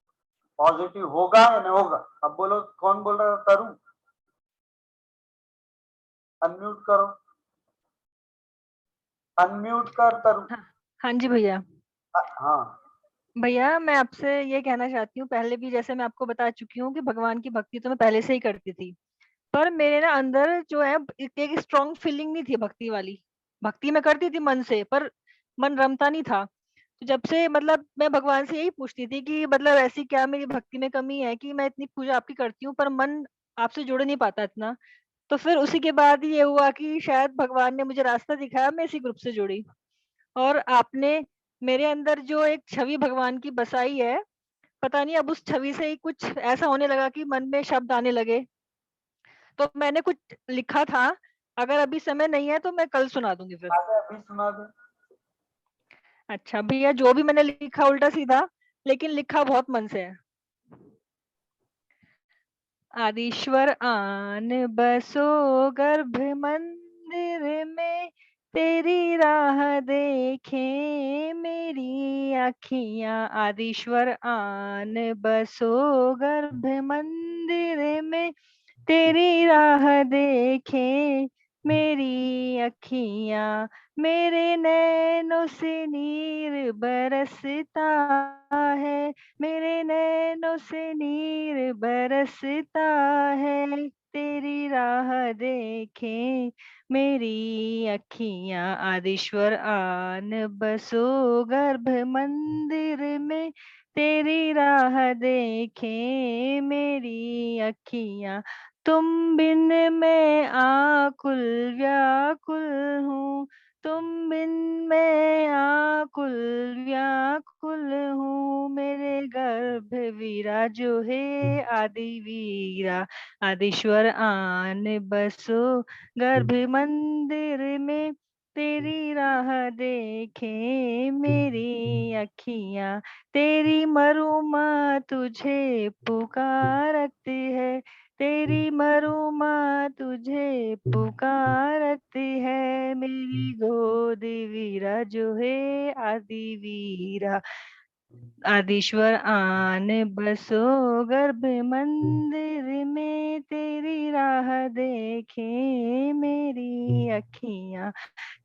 पॉजिटिव होगा या नहीं होगा। अब बोलो कौन बोल रहा है? करूं? अनम्यूट करो, अनम्यूट कर तरु। हाँ जी भैया। हाँ भैया मैं आपसे ये कहना चाहती हूँ, पहले भी जैसे मैं आपको बता चुकी हूँ कि भगवान की भक्ति तो मैं पहले से ही करती थी, पर मेरे ना अंदर जो है एक स्ट्रॉन्ग फीलिंग नहीं थी भक्ति वाली। भक्ति मैं करती थी मन से, पर मन रमता नहीं था। तो जब से मतलब मैं भगवान से यही पूछती थी कि मतलब ऐसी क्या मेरी भक्ति में कमी है कि मैं इतनी पूजा आपकी करती हूँ पर मन आपसे जुड़ नहीं पाता इतना। तो फिर उसी के बाद ये हुआ कि शायद भगवान ने मुझे रास्ता दिखाया, मैं इसी ग्रुप से जुड़ी। और आपने मेरे अंदर जो एक छवि भगवान की बसाई है, पता नहीं अब उस छवि से ही कुछ ऐसा होने लगा कि मन में शब्द आने लगे। तो मैंने कुछ लिखा था, अगर अभी समय नहीं है तो मैं कल सुना दूंगी फिर। अभी सुना दो। अच्छा भैया, जो भी मैंने लिखा उल्टा सीधा, लेकिन लिखा बहुत मन से है। आदिश्वर आन बसो गर्भ मंदिर में, तेरी राह देखे मेरी अखियां। आदिश्वर आन बसो गर्भ मंदिर में, तेरी राह देखे मेरी अखियां। मेरे नैनों से नीर बरसता है, मेरे नैनों से नीर बरसता है, तेरी राह देखे मेरी अखियां। आदिश्वर आन बसो गर्भ मंदिर में, तेरी राह देखे मेरी अखियां। तुम बिन मैं आकुल व्याकुल हूँ, तुम बिन मैं आकुल व्याकुल हूँ। मेरे गर्भ वीरा जो है आदि वीरा। आदिश्वर आन बसो गर्भ मंदिर में, तेरी राह देखे मेरी अखियां। तेरी मरुमा तुझे पुकारती है, तेरी मरुमा तुझे पुकारती है। मेरी गोद वीरा जो है आदि वीरा। आदिश्वर आन बसो गर्भ मंदिर में, तेरी राह देखे मेरी अखियां।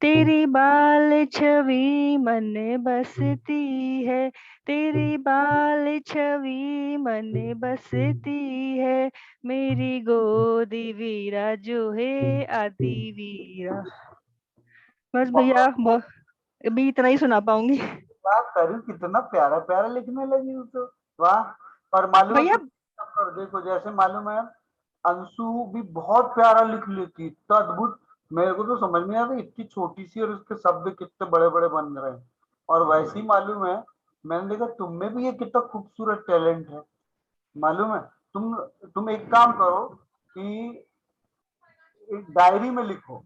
तेरी बाल छवि मन बसती है, तेरी बाल छवि मन बसती है। मेरी गोदी वीरा जो है आदि वीरा। बस भैया अभी इतना ही सुना पाऊंगी। वाह करूँ, कितना प्यारा प्यारा लिखने लगी हो तो। वाह। और मालूम है भैया देखो जैसे मालूम है अंशु भी बहुत प्यारा लिख लेती, इतना अद्भुत। मेरे को तो समझ नहीं आता इतनी छोटी सी और उसके शब्द कितने बड़े बड़े बन रहे हैं। और वैसे ही मालूम है मैंने देखा तुम में भी ये कितना खूबसूरत टैलेंट है। मालूम है तुम एक काम करो कि एक डायरी में लिखो।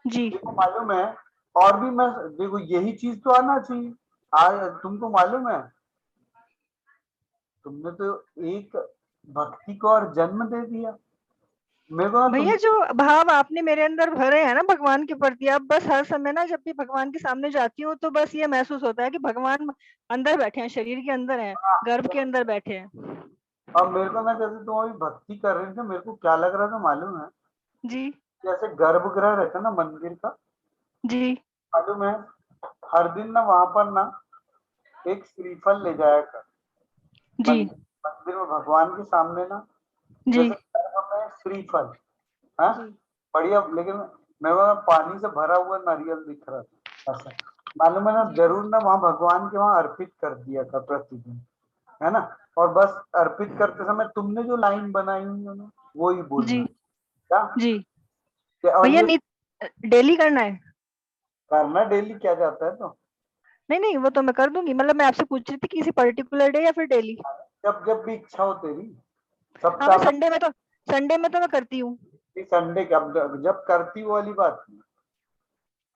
जी देखो मालूम है और भी मैं देखो यही चीज तो आना चाहिए। आज तुमको मालूम है तुमने तो एक भक्ति को और जन्म दे दिया। मेरे को ना तुम भैया, जो भाव आपने मेरे अंदर भरे हैं ना भगवान के प्रति, अब बस हर समय ना जब भी भगवान के सामने जाती हूँ तो बस ये महसूस होता है कि भगवान अंदर बैठे हैं, शरीर के अंदर हैं, गर्भ के अंदर बैठे हैं। अब मेरे को ना जैसे तुम अभी भक्ति कर रहे थे मेरे को क्या लग रहा था मालूम है जी जैसे गर्भगृह रहता ना मंदिर का। जी मालूम है हर दिन ना वहां पर ना एक श्रीफल ले जाया कर। जी मंदिर में भगवान के सामने ना जी जैसे गर्भ में श्रीफल। हाँ जी बढ़िया। लेकिन मेरे को ना पानी से भरा हुआ नारियल दिख रहा था ऐसा। मालूम है ना जरूर ना वहां भगवान के वहां अर्पित कर दिया था प्रतिदिन, है ना। और बस अर्पित करते समय तुमने जो लाइन बनाई हुई है ना वो ही जी बोलना क्या। जी और भैया ये नहीं, डेली करना है। करना डेली क्या जाता है तो नहीं वो तो मैं कर दूंगी, मतलब मैं आपसे पूछ रही थी किसी पर्टिकुलर डे या फिर डेली? जब जब भी इच्छा हो तेरी, हाँ सप्ताह मैं संडे में तो मैं करती हूँ। में संडे जब करती वो वाली बात नहीं,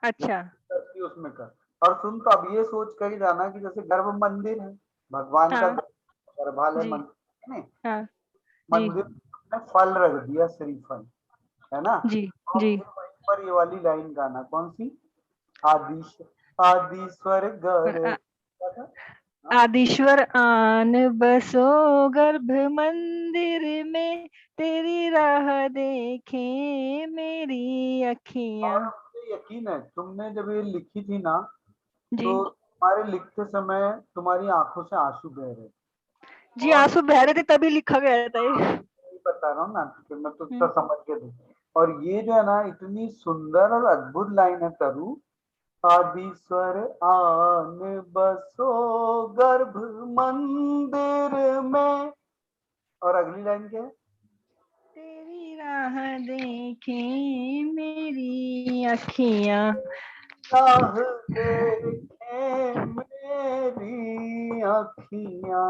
अच्छा करती उसमें कर। और सुन, तो अब ये सोच कर ही जाना कि जैसे गर्भ मंदिर है, भगवान का हाँ गर्भालय जी मंदिर है, हाँ जी मंदिर में फल रख दिया, श्रीफल, है ना। जी और जी। फिर वहीं पर ये वाली लाइन गाना, कौन सी, आदिश आदिश्वर गर, क्या था? हाँ? आदिश्वर आन बसो गर्भ मंदिर में, तेरी राह देखे मेरी अखियां। और मुझे यकीन है तुमने जब ये लिखी थी ना, जी तो तुम्हारे लिखते समय तुम्हारी आंखों से आंसू बह रहे। जी, और आंसू बह रहे थे तभी लिखा गया था ये। यही बता रहा हूँ ना, कि मैं तो इतना हम्म, समझ के दूँ। और ये जो है ना, इतनी सुंदर और अद्भुत लाइन है तरु, आदिस्वर आन बसो गर्भ मंदिर में। और अगली लाइन क्या है, तेरी राह देखे मेरी अखियां। राह देखे मेरी अखियां।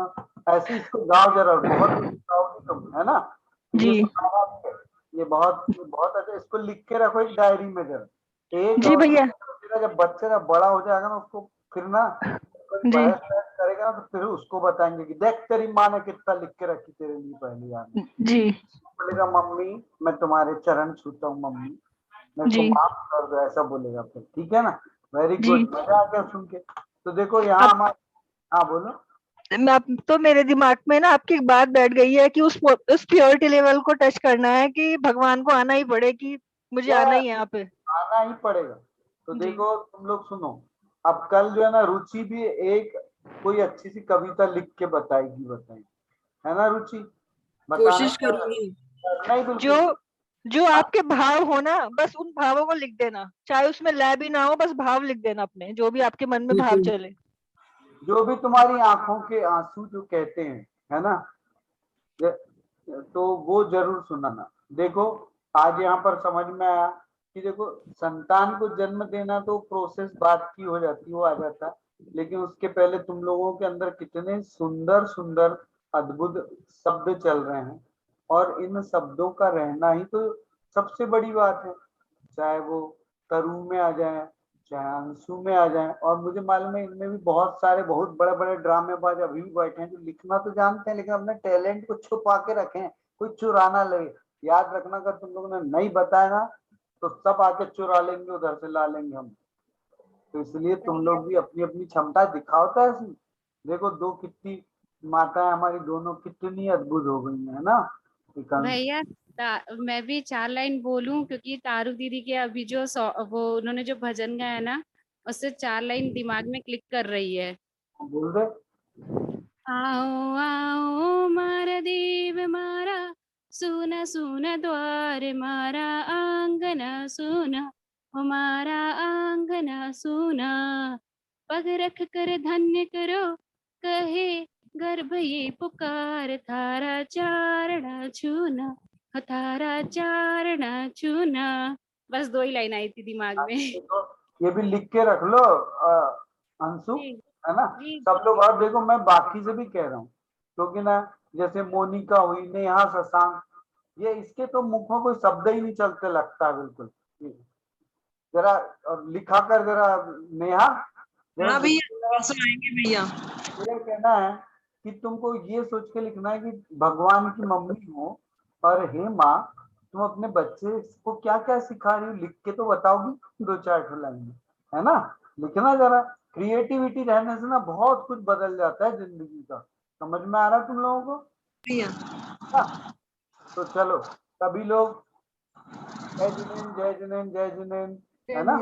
ऐसे इसको गाओ जरा, बहुत गाओगी तुम, है ना। तो ये जी सुनाना भी है। ये बहुत बहुत अच्छा, इसको लिख के रखो एक डायरी में जरा, एक जी और भैया। तेरा जब बच्चे जब बड़ा हो जाएगा ना, उसको फिर ना कोई जी बहस वहस करेगा ना, तो फिर उसको बताएंगे कि देख तेरी माँ ने कितना लिख के रखी तेरे लिए पहले यार। जी बोलेगा मम्मी मैं तुम्हारे चरण छूता हूँ मम्मी, मेरे को जी माफ कर दो, ऐसा बोलेगा फिर, ठीक है ना। वेरी जी। गुड, मजा आ गया सुन के। तो देखो यहाँ अब हमारे, हाँ बोलो। तो मेरे दिमाग में ना आपकी एक बात बैठ गई है कि उस प्योरिटी लेवल को टच करना है, कि भगवान को आना ही पड़े, कि मुझे यह आना ही है यहाँ पे। आना ही पड़ेगा। तो जी देखो तुम लोग सुनो, अब कल जो है ना, रुचि भी एक कोई अच्छी सी कविता लिख के बताएगी, है ना रुचि, बताना कोशिश करूंगी। करना ही जो बिल्कुल। जो आपके भाव हो ना, बस उन भावों को लिख देना, चाहे उसमें लय भी ना हो, बस भाव लिख देना अपने, जो भी आपके मन में भाव बिल्कुल। चले। जो भी तुम्हारी आंखों के आंसू जो कहते हैं, है ना, तो वो जरूर सुनाना। देखो आज यहाँ पर समझ में आया कि देखो, संतान को जन्म देना तो प्रोसेस बात की हो जाती, वो आ जाता, लेकिन उसके पहले तुम लोगों के अंदर कितने सुंदर सुंदर अद्भुत शब्द चल रहे हैं, और इन शब्दों का रहना ही तो सबसे बड़ी बात है। चाहे वो तरु में आ जाए, चाहे अंशु में आ जाए, और मुझे मालूम है इनमें भी बहुत सारे बहुत बड़े बड़े ड्रामेबाज अभी भी बैठे हैं, जो लिखना तो जानते हैं लेकिन अपने टैलेंट को छुपा के रखे हैं, कोई चुरा ना लगे। याद रखना, अगर तुम लोगों ने नहीं बताया ना, तो सब आके चुरा लेंगे, उधर से ला लेंगे हम। तो इसलिए तुम लोग भी अपनी अपनी क्षमता दिखाओ। तो ऐसी देखो, दो कितनी माताएं हमारी दोनों कितनी अद्भुत हो गई है ना। भैया मैं भी 4 लाइन बोलूं, क्योंकि तारू दीदी के अभी जो वो उन्होंने जो भजन गाया ना, उससे 4 लाइन दिमाग में क्लिक कर रही है। बोल दे। आओ आओ मारा देव मारा, सुना सुना द्वार मारा, आंगना सुना हमारा आंगना सुना, पग रख कर धन्य करो, कहे गर्भ ये पुकार, थारा चारणा छूना, थारा चारणा छूना। बस 2 ही लाइन आई थी दिमाग में। देखो ये भी लिख के रख लो अंशु, जी है ना। जी सब लोग, और देखो मैं बाकी से भी कह रहा हूँ, क्योंकि ना जैसे मोनिका हुई, नेहा, शशांक, ये इसके तो मुखों कोई शब्द ही नहीं चलते लगता है बिल्कुल। जरा और लिखा कर जरा, नेहा जरा हाँ लिख भैया, के, सुनाएंगे भैया। मेरा कहना है कि तुमको ये सोच के लिखना है कि भगवान की मम्मी हो, और हे माँ तुम अपने बच्चे को क्या क्या सिखा रही हो, लिख के तो बताओगी 2-4 लाइन में, है ना। लिखना जरा, क्रिएटिविटी रहने से ना बहुत कुछ बदल जाता है जिंदगी का। समझ में आ रहा है तुम लोगों को भैया ना? तो चलो सभी लोग जय जिनेन्द्र, जय जिनेन्द्र, जय जिनेन्द्र, है ना।